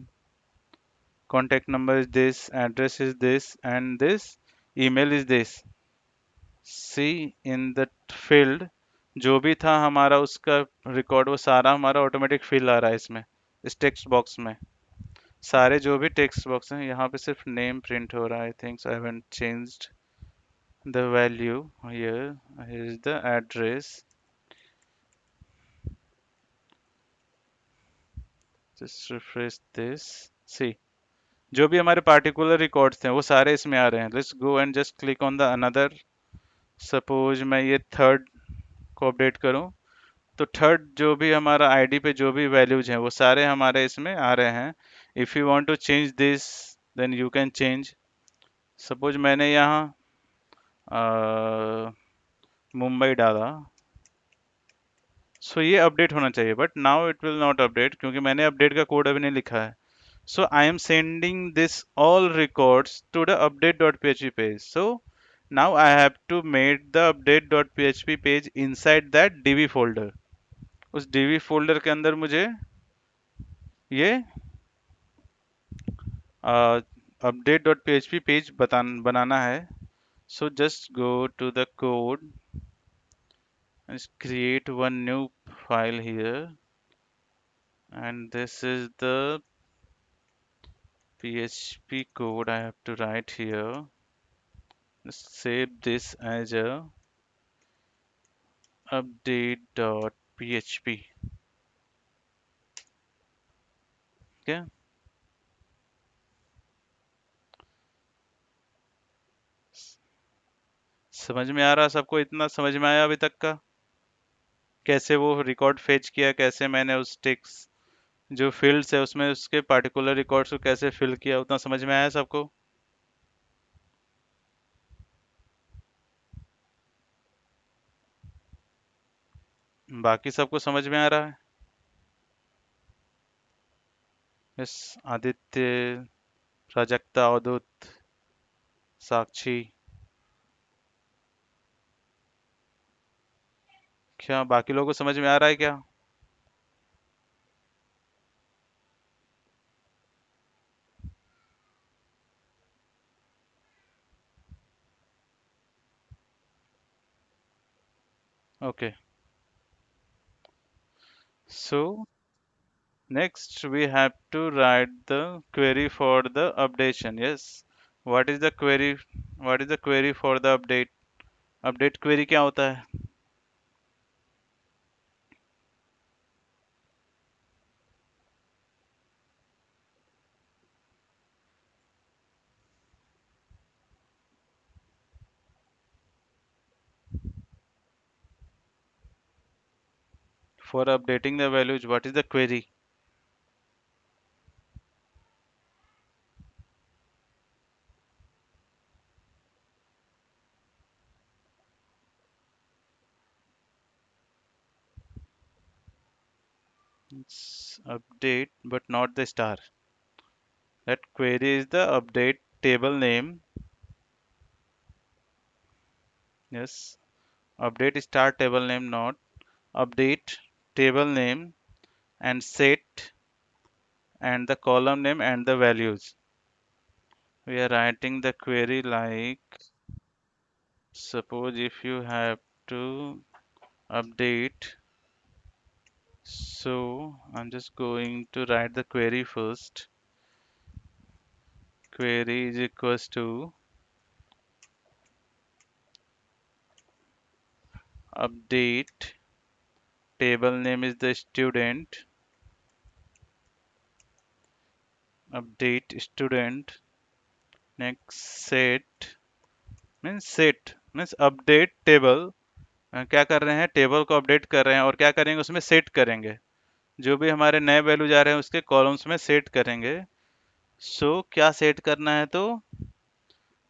contact number is this, address is this, and this email is this. See in the field जो भी था हमारा उसका record वो सारा हमारा automatic fill आ रहा है इसमें, इस टेक्स्ट बॉक्स में. सारे जो भी टेक्स्ट बॉक्स हैं यहाँ पे सिर्फ नेम प्रिंट हो रहा है. I think so I haven't changed the value. Here is the address. Just refresh this. See, जो भी हमारे पार्टिकुलर रिकॉर्ड्स थे वो सारे इसमें आ रहे हैं. Let's go and just click on the another. Suppose मैं ये थर्ड को अपडेट करूं, तो थर्ड जो भी हमारा आईडी पे जो भी वैल्यूज हैं वो सारे हमारे इसमें आ रहे हैं. If you want to change this then you can change. Suppose मैंने यहाँ मुंबई डाला, सो ये अपडेट होना चाहिए, but now it will not update क्योंकि मैंने अपडेट का कोड अभी नहीं लिखा है. So I am sending this all records to the update.php page. So now I have to make the update.php page inside that db folder. उस db folder के अंदर मुझे ये update.php पेज बनाना है. So just go to the code and create one new file here, and this is the PHP code I have to write here. Just save this as a update.php. Okay, समझ में आ रहा सबको? इतना समझ में आया अभी तक का? कैसे वो रिकॉर्ड फेच किया, कैसे मैंने उस टेक्स्ट जो फील्ड्स है उसमें उसके पार्टिकुलर रिकॉर्ड्स को कैसे फिल किया, उतना समझ में आया सबको? बाकी सबको समझ में आ रहा है? यस. आदित्य, प्राजक्ता, अवधूत, साक्षी, क्या बाकी लोगों को समझ में आ रहा है क्या? Okay. So next we have to write the query for the updation. Yes. What is the query? What is the query for the update? Update query क्या होता है? For updating the values, what is the query? It's update, but not the star. That query is the update table name. Yes. Update star table name, not update table name and set and the column name and the values. We are writing the query like, suppose if you have to update, so I'm just going to write the query first. Query is equals to update, table name is the student, update student, next set means update table। क्या कर रहे हैं, table को update कर रहे हैं और क्या करेंगे उसमें सेट करेंगे, जो भी हमारे नए वैल्यू जा रहे हैं उसके कॉलम्स में सेट करेंगे। सो क्या सेट करना है, तो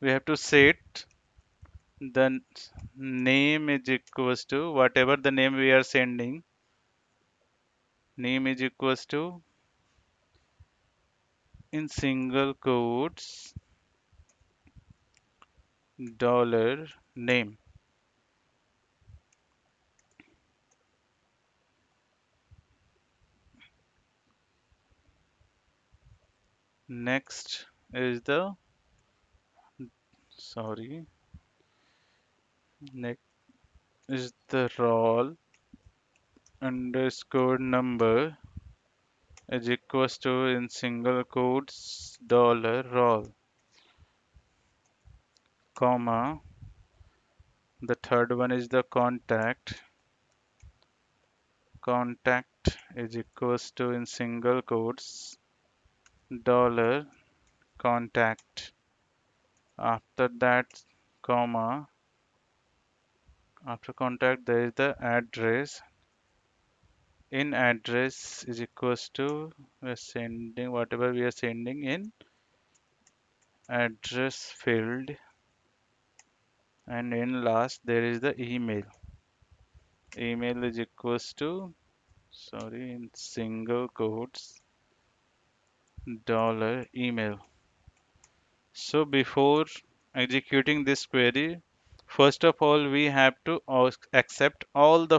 we have to set the name is equals to whatever the name we are sending, name is equals to in single quotes dollar name. Next is the, sorry, next is the roll underscore number is equals to in single quotes dollar roll, comma, the third one is the contact is equals to in single quotes dollar contact. After that, comma, after contact there is the address. In address is equals to we are sending whatever we are sending in address field, and in last there is the email. Email is equals to, sorry, in single quotes dollar email. So before executing this query, first of all, we have to accept all the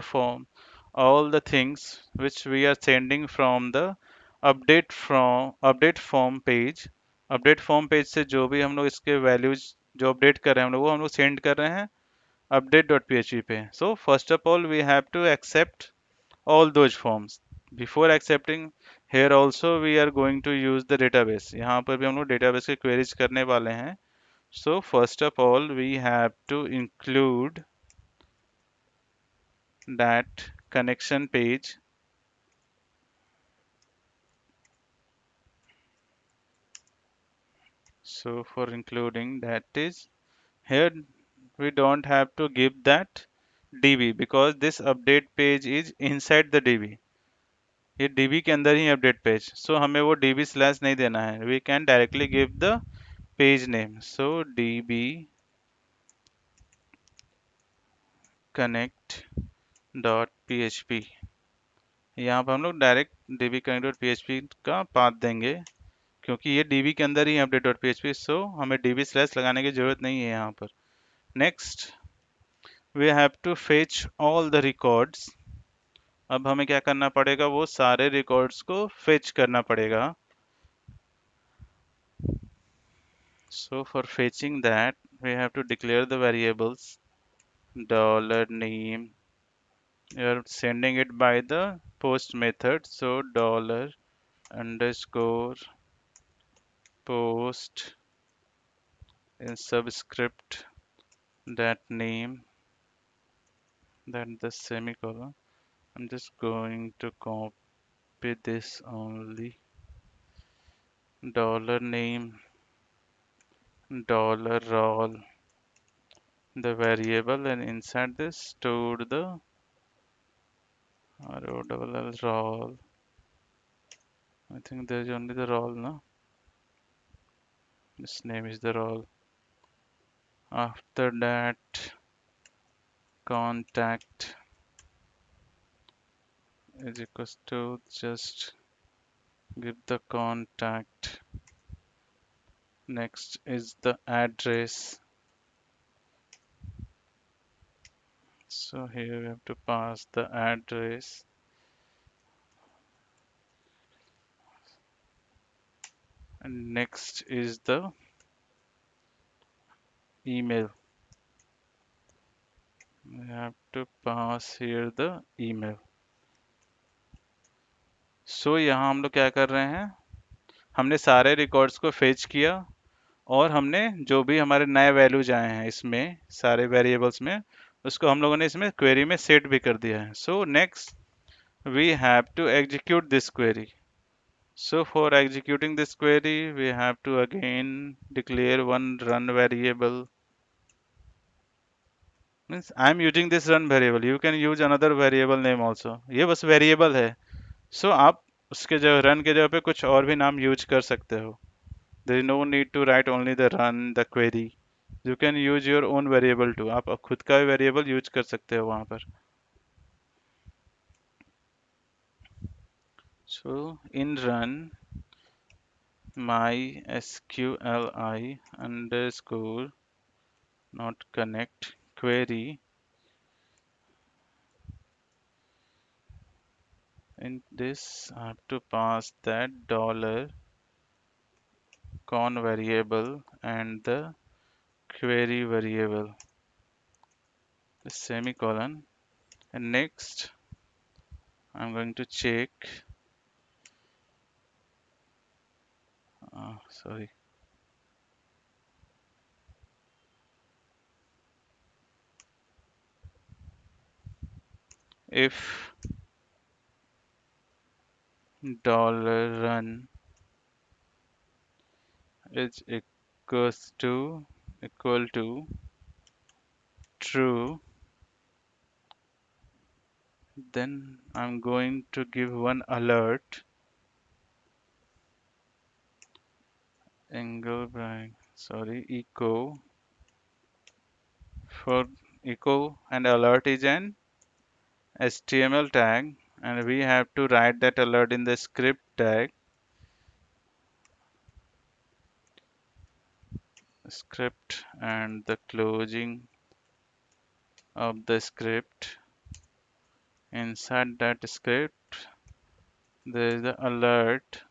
things which we are sending from the update form page। Update form page से जो भी हम लोग इसके values जो update कर रहे हैं हम लोग वो हम लोग सेंड कर रहे हैं अपडेट डॉट php पे। So first of all we have to accept all those forms before accepting। here also we are going to use the database, यहाँ पर भी हम लोग database के queries करने वाले हैं। so first of all we have to include that connection page। So for including that is, here we don't have to give that db because this update page is inside the db। ये db के अंदर ही update page, सो हमें वो db slash नहीं देना है, we can directly give the page name. So db connect dot php, यहाँ पर हम लोग direct db connect dot php का पाथ देंगे क्योंकि ये db के अंदर ही अपडेट डॉट php, सो हमें db स्लैश लगाने की जरूरत नहीं है यहाँ पर। Next we have to fetch all the records. अब हमें क्या करना पड़ेगा, वो सारे रिकॉर्ड्स को फेच करना पड़ेगा। So for fetching that, we have to declare the variables dollar name. You are sending it by the post method, so dollar underscore post in subscript that name, then the semicolon. I'm just going to copy this only, dollar name dollar roll the variable, and inside this store the roll. I think there's only the roll, no? This name is the roll. After that, contact is equals to just give the contact. Next is the address. So here we have to pass the address. And next is the email. We have to pass here the email. So यहाँ हम लोग क्या कर रहे हैं, हमने सारे records को फेच किया और हमने जो भी हमारे नए वैल्यूज आए हैं इसमें सारे वेरिएबल्स में, उसको हम लोगों ने इसमें क्वेरी में सेट भी कर दिया है. So next we have to execute this query. So for executing this query, we have to again declare one run variable. Means I am using this run variable. You can use another variable name also. ये बस variable है. So आप उसके जगह run के जगह पे कुछ और भी नाम यूज कर सकते हो. There is no need to write only the run, the query. You can use your own variable too. आप खुद का भी variable यूज कर सकते हो वहाँ पर. So in run my sqli underscore not connect query, in this I have to pass that dollar con variable and the query variable, the semicolon, and next I'm going to check sorry, if dollar run is equal to true, then I'm going to give one alert angle by sorry echo for echo, and alert is an HTML tag, and we have to write that alert in the script tag, script, and the closing of the script. Inside that script there is the alert.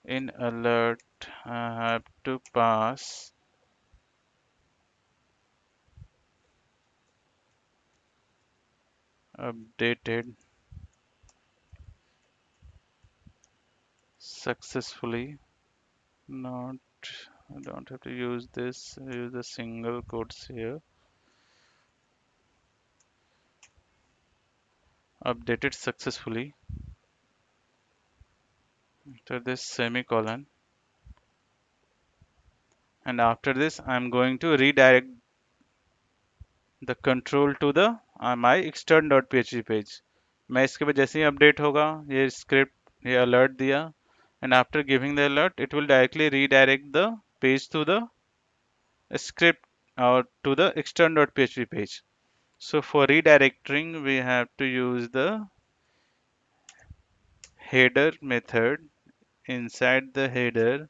In alert I have to pass updated successfully. Not, I don't have to use this, use the single quotes here. Updated successfully. After this semicolon, and after this I'm going to redirect the control to the my extern.php page. मैं इसके बाद जैसे ही update होगा ये script ये alert दिया, and after giving the alert it will directly redirect the page to the script or to the extern.php page. So for redirecting we have to use the header method. Inside the header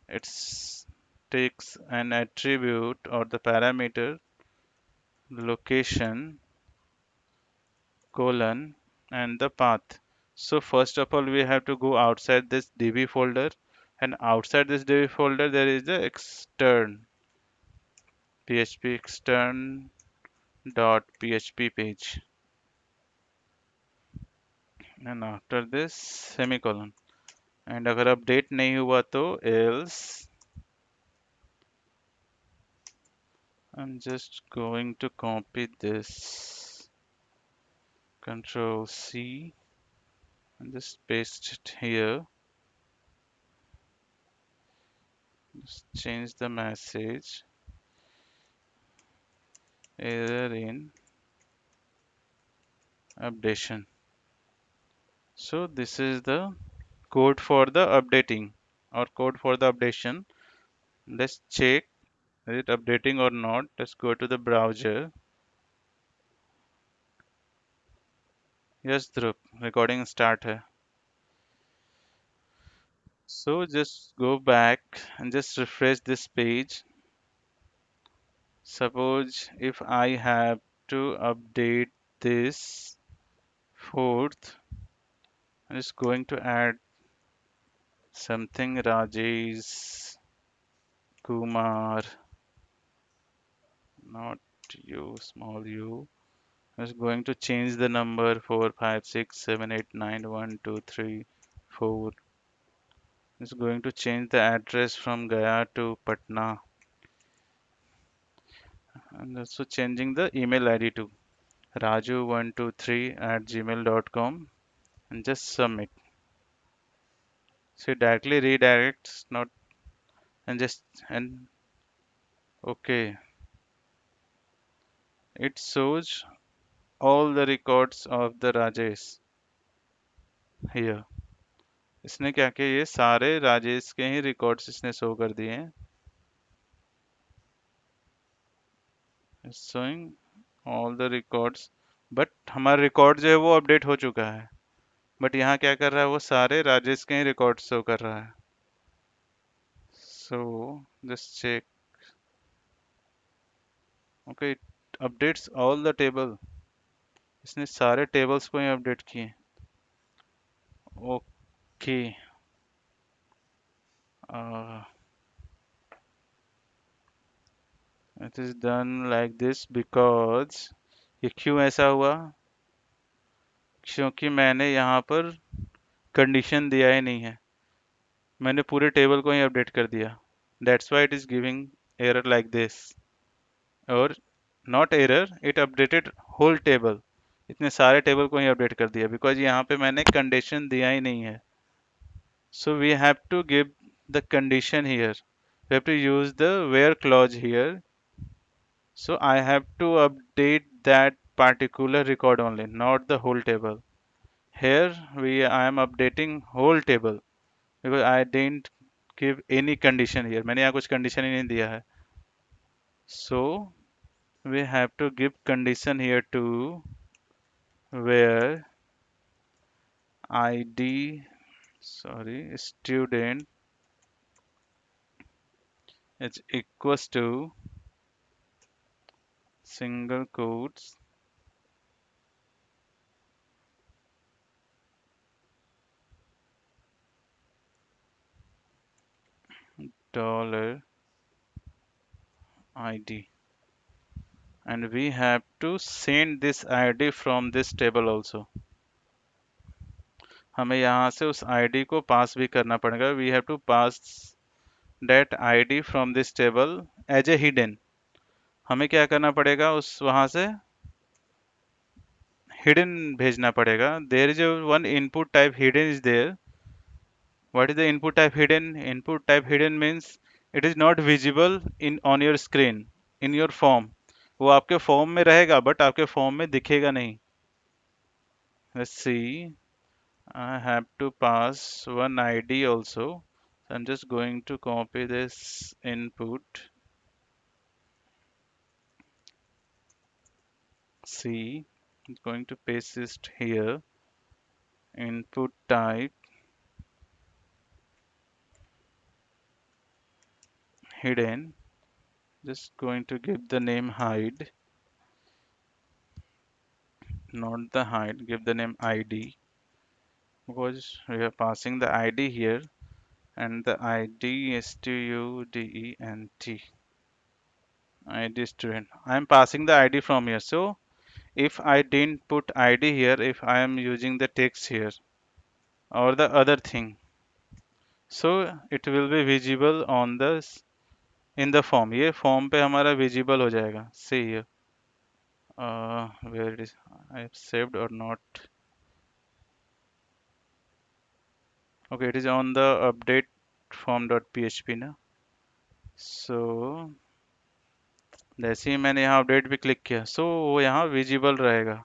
it takes an attribute or the parameter location colon and the path. So first of all we have to go outside this db folder, and outside this db folder there is the extern php extern dot php page, and after this semicolon, and अगर update नहीं हुआ तो else. I'm just going to copy this, control C, and just paste it here. Just change the message error in updation. So this is the code for the updating or code for the updation. Let's check is it updating or not. Let's go to the browser. Yes, Dhruv, recording start है. So just go back and just refresh this page. Suppose if I have to update this fourth, I'm just going to add something Rajesh Kumar not u, small u. Is going to change the number 4, 5, 6, 7, 8, 9, 1, 2, 3, 4. Is going to change the address from Gaya to Patna, and also changing the email ID to raju123@gmail.com and just submit. So it directly redirects, not and just and okay. It shows all the records of the Rajesh here. इसने क्या किया, ये सारे राजेश के ही records इसने show कर दिए हैं. Showing all the records, but हमारा रिकॉर्ड जो है वो अपडेट हो चुका है. बट यहाँ क्या कर रहा है, वो सारे राजेश के ही रिकॉर्ड शो कर रहा है. So just check. Okay, it updates all the table. इसने सारे टेबल्स को ही अपडेट किए. Okay, it is done like this because, ये क्यों ऐसा हुआ, क्योंकि मैंने यहाँ पर कंडीशन दिया ही नहीं है. मैंने पूरे टेबल को ही अपडेट कर दिया. That's why it is giving error like this. Or not error, it updated whole table. इतने सारे टेबल को ही अपडेट कर दिया बिकॉज यहाँ पे मैंने कंडीशन दिया ही नहीं है. So we have to give the condition here. We have to use the where clause here. So I have to update that particular record only, not the whole table. Here I am updating whole table because I didn't give any condition here. मैंने यहाँ कुछ condition ही नहीं दिया है. So we have to give condition here to where ID, sorry, student is equals to single quotes dollar ID, and we have to send this ID from this table also. हमें यहाँ से उस ID को पास भी करना पड़ेगा. We have to pass that ID from this table as a hidden. हमें क्या करना पड़ेगा, उस वहाँ से हिडन भेजना पड़ेगा. There is one input type hidden is there. What is the input type hidden? Input type hidden means it is not visible in on your screen in your form. वो आपके फॉर्म में रहेगा but आपके form में दिखेगा नहीं. Let's see, I have to pass one ID also. So I'm just going to copy this input. C, I'm going to paste it here. Input type hidden. Just going to give the name hide. Not the hide, give the name ID. Because we are passing the ID here, and the ID is student. ID student. I am passing the ID from here. So if I didn't put ID here, if I am using the text here or the other thing, so it will be visible on the in the form. ये form पे हमारा visible हो जाएगा. See here, where it is, I have saved or not. Okay, it is on the update form.php ना. So जैसे ही मैंने यहाँ update पे क्लिक किया, so वो यहाँ विजिबल रहेगा.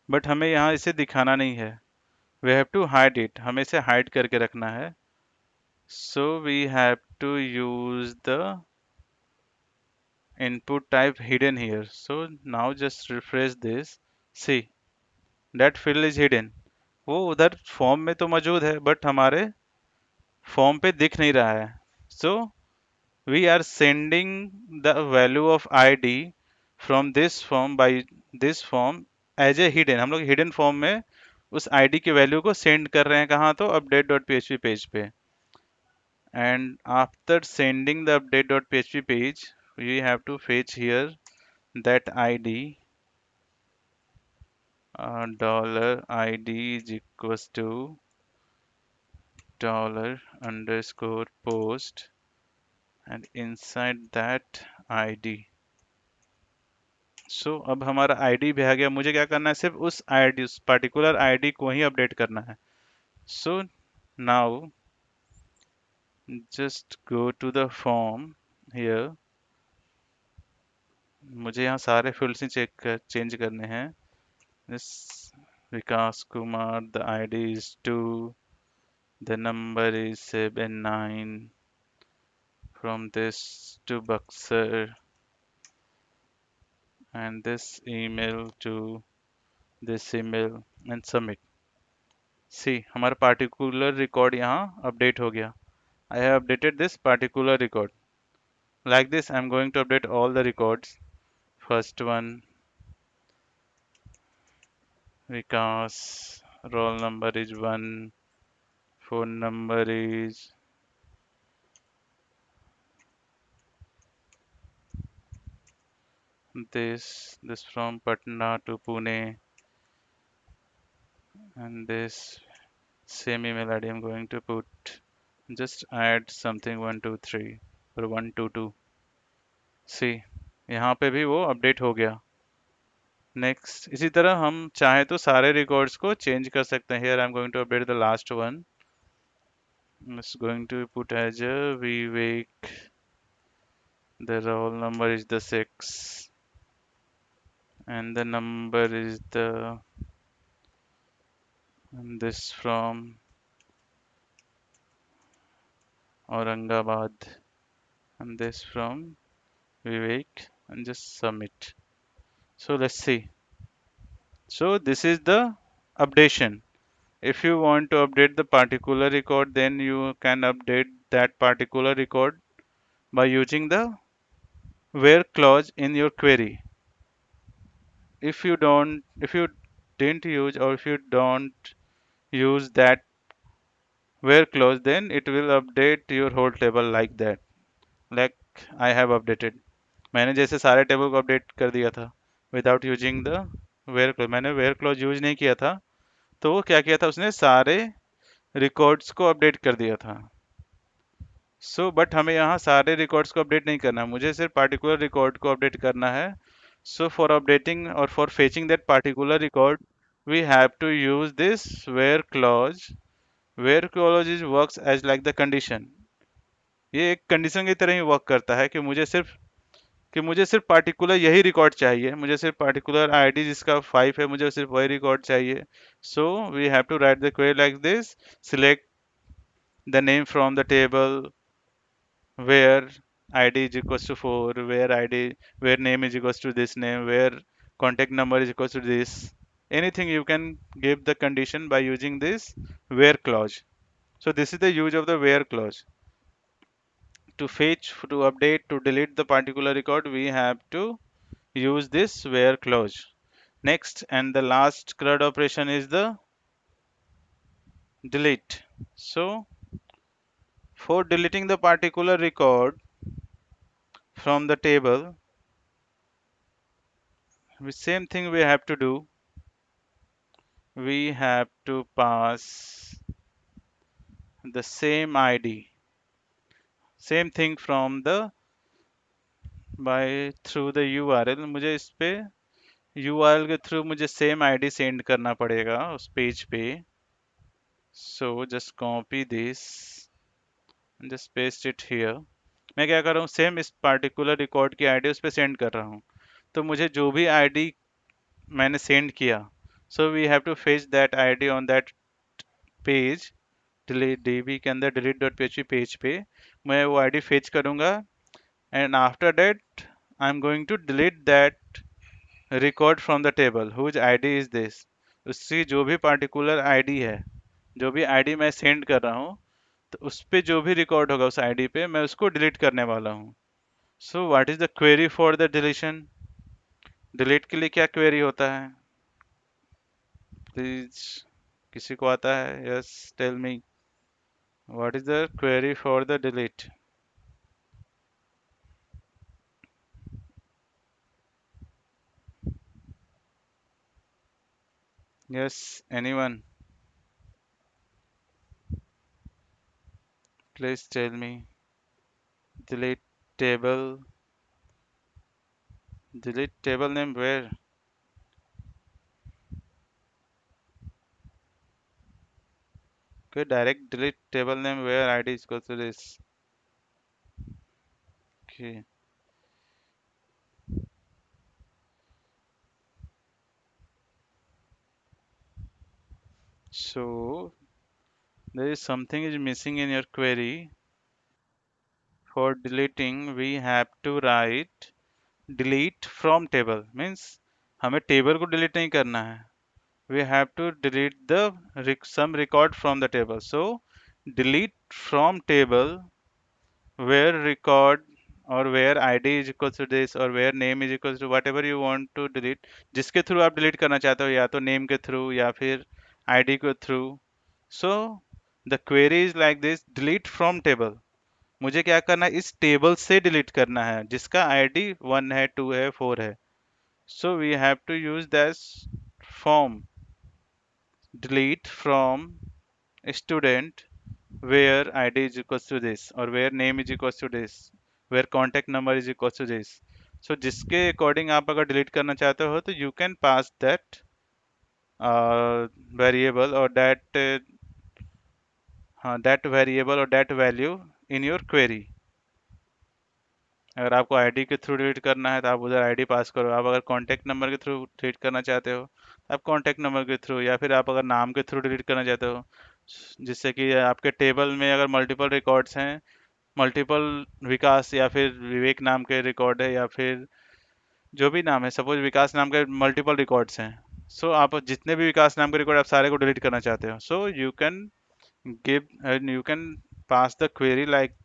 बट हमें यहाँ इसे दिखाना नहीं है. We have to hide it. हमें इसे हाइड करके रखना है. So we have to use the input type hidden here. So now just refresh this. See, that field is hidden. वो उधर फॉर्म में तो मौजूद है बट हमारे फॉर्म पे दिख नहीं रहा है. So we are sending the value of ID from this form by this form as a hidden. हम लोग hidden फॉर्म में उस ID की वैल्यू को सेंड कर रहे हैं. कहाँ? तो update.php पेज पे. And after sending the update.php page, we have to fetch here that id dollar id is equals to dollar underscore post and inside that id. सो अब हमारा आईडी भी आ गया, मुझे क्या करना है, सिर्फ उस आईडी, उस पर्टिकुलर आईडी को ही अपडेट करना है. So now just go to the form here. मुझे यहाँ सारे फील्ड्स ही चेंज करने हैं. This Vikas Kumar, the ID is 2, the number is 79, from this to Buxer, and this email to this email and submit. See, हमारा particular record यहाँ update हो गया. I have updated this particular record. Like this, I'm going to update all the records. First one, Vikas, roll number is 1, phone number is this from Patna to Pune, and this same email ID I'm going to put. Just add something 123 or 122. See, यहाँ पे भी वो update हो गया. Next इसी तरह हम चाहे तो सारे रिकॉर्ड्स को चेंज कर सकते हैं. Here I am going to update the last one. It's going to put as a Vivek. The roll number is the 6 and the number is the, and this from Aurangabad, and this from Vivek, and just submit. So let's see. So this is the updation. If you want to update the particular record, then you can update that particular record by using the where clause in your query. If you didn't use, or if you don't use that where clause, then it will update your whole table like that. Like I have updated. मैंने जैसे सारे table को update कर दिया था without using the where clause. मैंने where clause use नहीं किया था, तो वो क्या किया था, उसने सारे रिकॉर्ड्स को अपडेट कर दिया था. बट हमें यहाँ सारे रिकॉर्ड्स को अपडेट नहीं करना, मुझे सिर्फ पार्टिकुलर रिकॉर्ड को अपडेट करना है. फॉर अपडेटिंग और for fetching that particular record we have to use this where clause. Where clause is works as like the condition. ये एक कंडीशन की तरह ही वर्क करता है कि मुझे सिर्फ पार्टिकुलर यही रिकॉर्ड चाहिए, मुझे सिर्फ पार्टिकुलर आईडी जिसका 5 है, मुझे सिर्फ वही रिकॉर्ड चाहिए. So we have to write the query like this. Select the name from the table where id is equals to 4, where name is equals to this name, where contact number is equals to this. Anything you can give the condition by using this where clause. So this is the use of the where clause. To fetch, to update, to delete the particular record, we have to use this where clause. Next and the last CRUD operation is the delete. So for deleting the particular record from the table, the same thing we have to do. We have to pass the same id, same thing from the by through the url. मुझे इस पे url के through मुझे same ID send करना पड़ेगा उस page पे. So just copy this and just paste it here. मैं क्या कर रहा हूँ, सेम इस पार्टिकुलर रिकॉर्ड की आईडी उस पे सेंड कर रहा हूँ. तो मुझे जो भी आईडी मैंने सेंड किया, so we have to fetch that ID on that page. db के अंदर delete.php पेज पे मैं वो आईडी फेच करूंगा. And after that I am going to delete that record from the table whose ID is this. उसकी जो भी particular ID है, जो भी आईडी मैं सेंड कर रहा हूँ, तो उस पे जो भी रिकॉर्ड होगा उस आईडी पे मैं उसको डिलीट करने वाला हूँ. So what is the query for the deletion. Delete के लिए क्या क्वेरी होता है, प्लीज किसी को आता है? Yes, tell me what is the query for the delete. Yes, anyone, please tell me. Delete table. Delete table name where? Okay, direct delete table name where ID is equal to this. Okay, so there is something is missing in your query. For deleting, we have to write delete from table. Means हमें table को delete नहीं करना है. We have to delete the some record from the table. So delete from table where record or where id is equals to this or where name is equals to whatever you want to delete, जिसके through आप delete करना चाहते हो, या तो name के through या फिर आईडी के through. So the query is like this, delete from table. मुझे क्या करना है, इस टेबल से डिलीट करना है जिसका आईडी 1 है, 2 है, 4 है. So we have to use this form, delete from student where id is equals to this or where name is equals to this, where contact number is equals to this. So जिसके according आप अगर delete करना चाहते हो तो you can pass that variable और that, हाँ, that variable और that value in your query. अगर आपको आईडी के थ्रू डिलीट करना है तो आप उधर आईडी पास करो. आप अगर कॉन्टैक्ट नंबर के थ्रू डिलीट करना चाहते हो तो आप कॉन्टैक्ट नंबर के थ्रू, या फिर आप अगर नाम के थ्रू डिलीट करना चाहते हो, जिससे कि आपके टेबल में अगर मल्टीपल रिकॉर्ड्स हैं, मल्टीपल विकास या फिर विवेक नाम के रिकॉर्ड है, या फिर जो भी नाम है, सपोज विकास नाम के मल्टीपल रिकॉर्ड्स हैं. सो आप जितने भी विकास नाम के रिकॉर्ड आप सारे को डिलीट करना चाहते हो, so you can give and you can pass the query like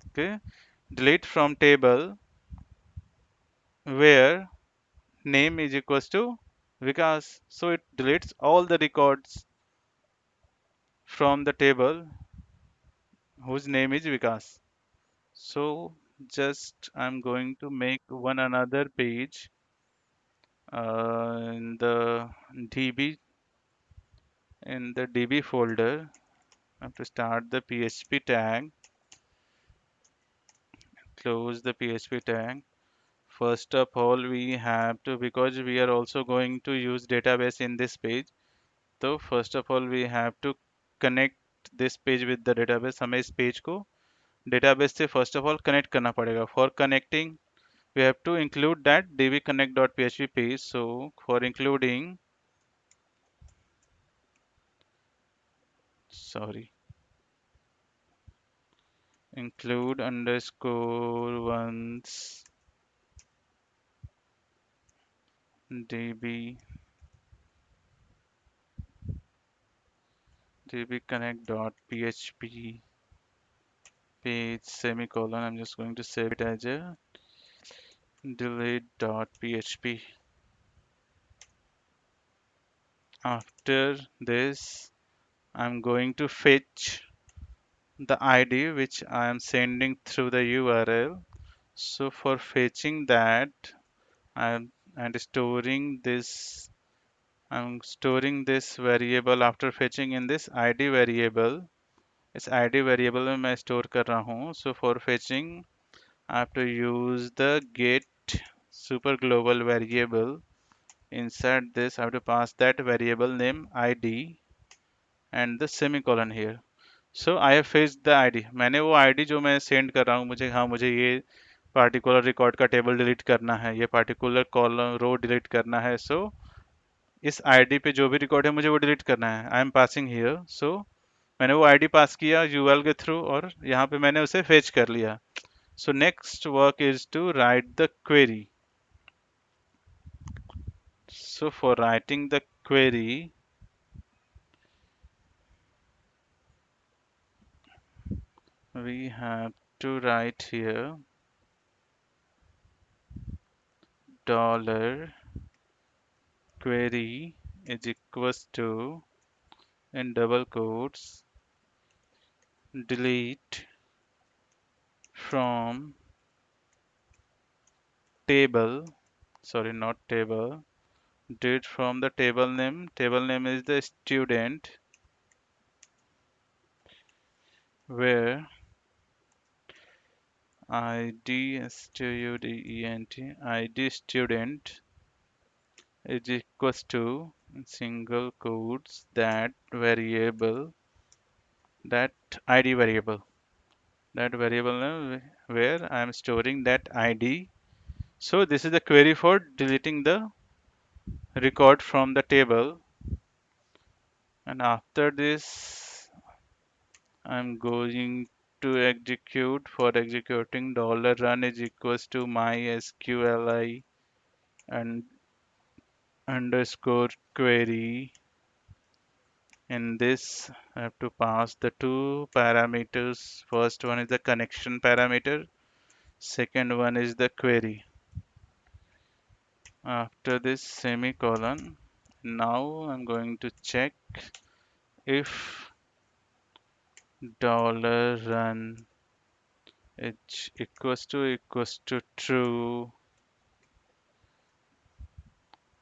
delete from table where name is equals to Vikas. So it deletes all the records from the table whose name is Vikas. So just I'm going to make one another page in the DB, in the DB folder. I have to start the PHP tag, close the PHP tag. First of all, we have to, because we are also going to use database in this page. तो first of all we have to connect this page with the database. हमें इस page को database से first of all connect करना पड़ेगा. For connecting we have to include that dbconnect.php page. So for including, sorry, include underscore once db dbconnect.php page semicolon. I'm just going to save it as a delete.php. After this, I'm going to fetch the ID which I am sending through the URL. So for fetching that, I'm and storing this, I'm storing this variable after fetching in this ID variable. इस ID variable में मैं store कर रहा हूँ. So for fetching, I have to use the get super global variable. Inside this, I have to pass that variable name ID and the semicolon here. So I have fetched the ID. मैंने वो ID जो मैं send कर रहा हूँ, मुझे, हाँ, मुझे ये पार्टिकुलर रिकॉर्ड का टेबल डिलीट करना है, ये पार्टिकुलर कॉलम रो डिलीट करना है. सो इस आईडी पे जो भी रिकॉर्ड है मुझे वो डिलीट करना है. I am passing here. So मैंने वो आईडी पास किया यूआरएल के थ्रू और यहाँ पे मैंने उसे फेच कर लिया. So next work is to write the query. So for writing the query, we have to write here dollar query is equals to, in double quotes, delete from table, sorry, not table, Delete from the table name. Table name is the student, where ID student ID student is equals to single quotes that variable that ID variable, that variable name where I am storing that ID. So this is the query for deleting the record from the table, and after this I'm going to execute. For executing, $run is equals to mysqli and underscore query. In this I have to pass the two parameters. First one is the connection parameter, second one is the query. After this semicolon, now I'm going to check if $run is equals to true.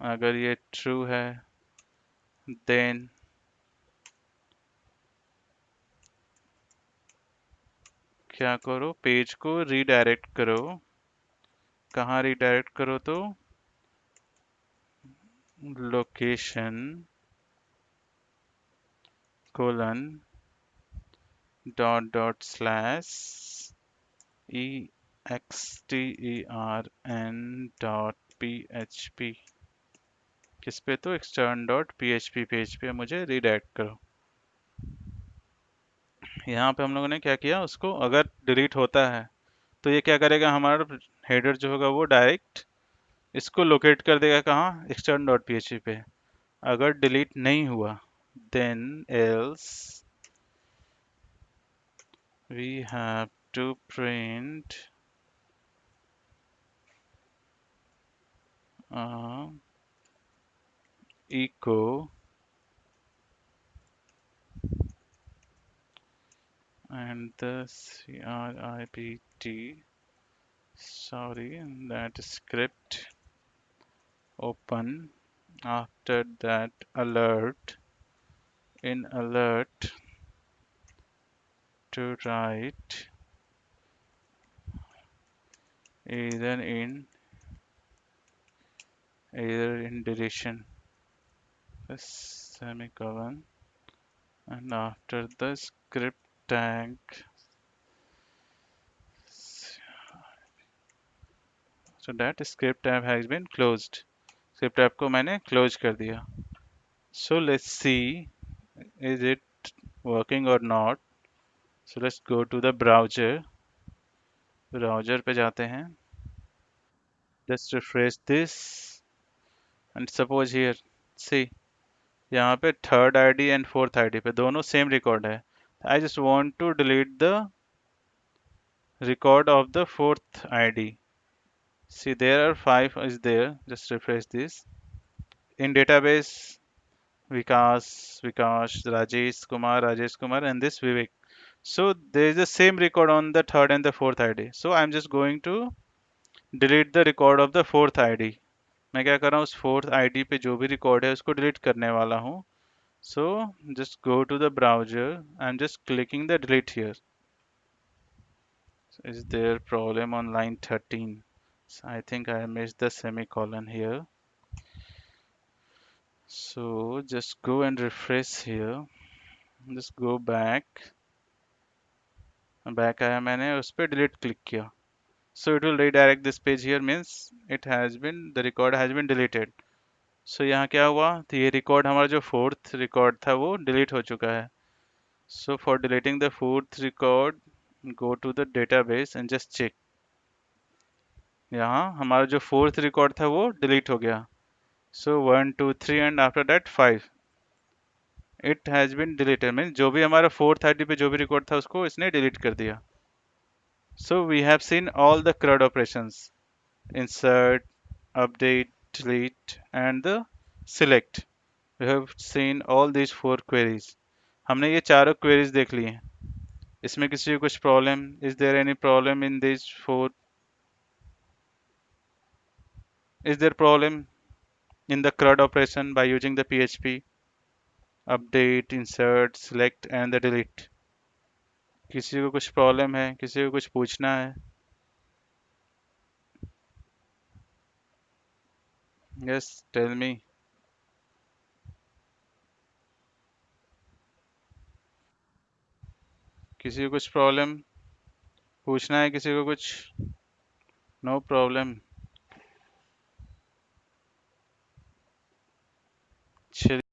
अगर ये true है, then क्या करो, page को redirect करो. कहाँ redirect करो? तो location colon dot slash extern.php. किस पे? तो extern.php पेज पे मुझे रीडायरेक्ट करो. यहाँ पे हम लोगों ने क्या किया, उसको अगर डिलीट होता है तो ये क्या करेगा, हमारा हेडर जो होगा वो डायरेक्ट इसको लोकेट कर देगा कहाँ, extern.php पे. अगर डिलीट नहीं हुआ, then else we have to print echo and the script, sorry, that script open. After that, alert, in alert to write either in deletion, semicolon, and after the script tag. So that script tab has been closed. Script tab को मैंने close कर दिया. So let's see, is it working or not. So let's go to the browser. Browser पे जाते हैं. Just refresh this and suppose here, see, यहाँ पे third ID and fourth ID पे दोनों same record है. I just want to delete the record of the fourth ID. See, there are 5 is there. Just refresh this. In database, Rajesh Kumar, and this Vivek. So there is the same record on the third and the fourth ID. So I'm just going to delete the record of the fourth ID. मैं क्या कर रहा हूँ, उस fourth ID पे जो भी record है उसको delete करने वाला हूँ. So just go to the browser. I'm just clicking the delete here. So is there problem on line 13? So I think I missed the semicolon here. So just go and refresh here. Just go back. Back आया, मैंने उस पर delete click किया. So it will redirect this page here, means it has been, the record has been deleted. So यहाँ क्या हुआ, तो ये record हमारा जो fourth record था वो delete हो चुका है. So for deleting the fourth record, go to the database and just check. यहाँ हमारा जो fourth record था वो delete हो गया. So 1 2 3 and after that 5. It has been deleted, means जो भी हमारा fourth ID पे जो भी record था उसको इसने delete कर दिया. So we have seen all the CRUD operations: insert, update, delete, and the select. We have seen all these 4 queries. हमने ये चारों queries देख ली हैं. इसमें किसी को कुछ problem? Is there any problem in these 4? Is there problem? in the CRUD operation by using the PHP update, insert, select and the delete. किसी को कुछ प्रॉब्लम है, किसी को कुछ पूछना है? Yes, tell me. किसी को कुछ प्रॉब्लम पूछना है, किसी को कुछ? No problem.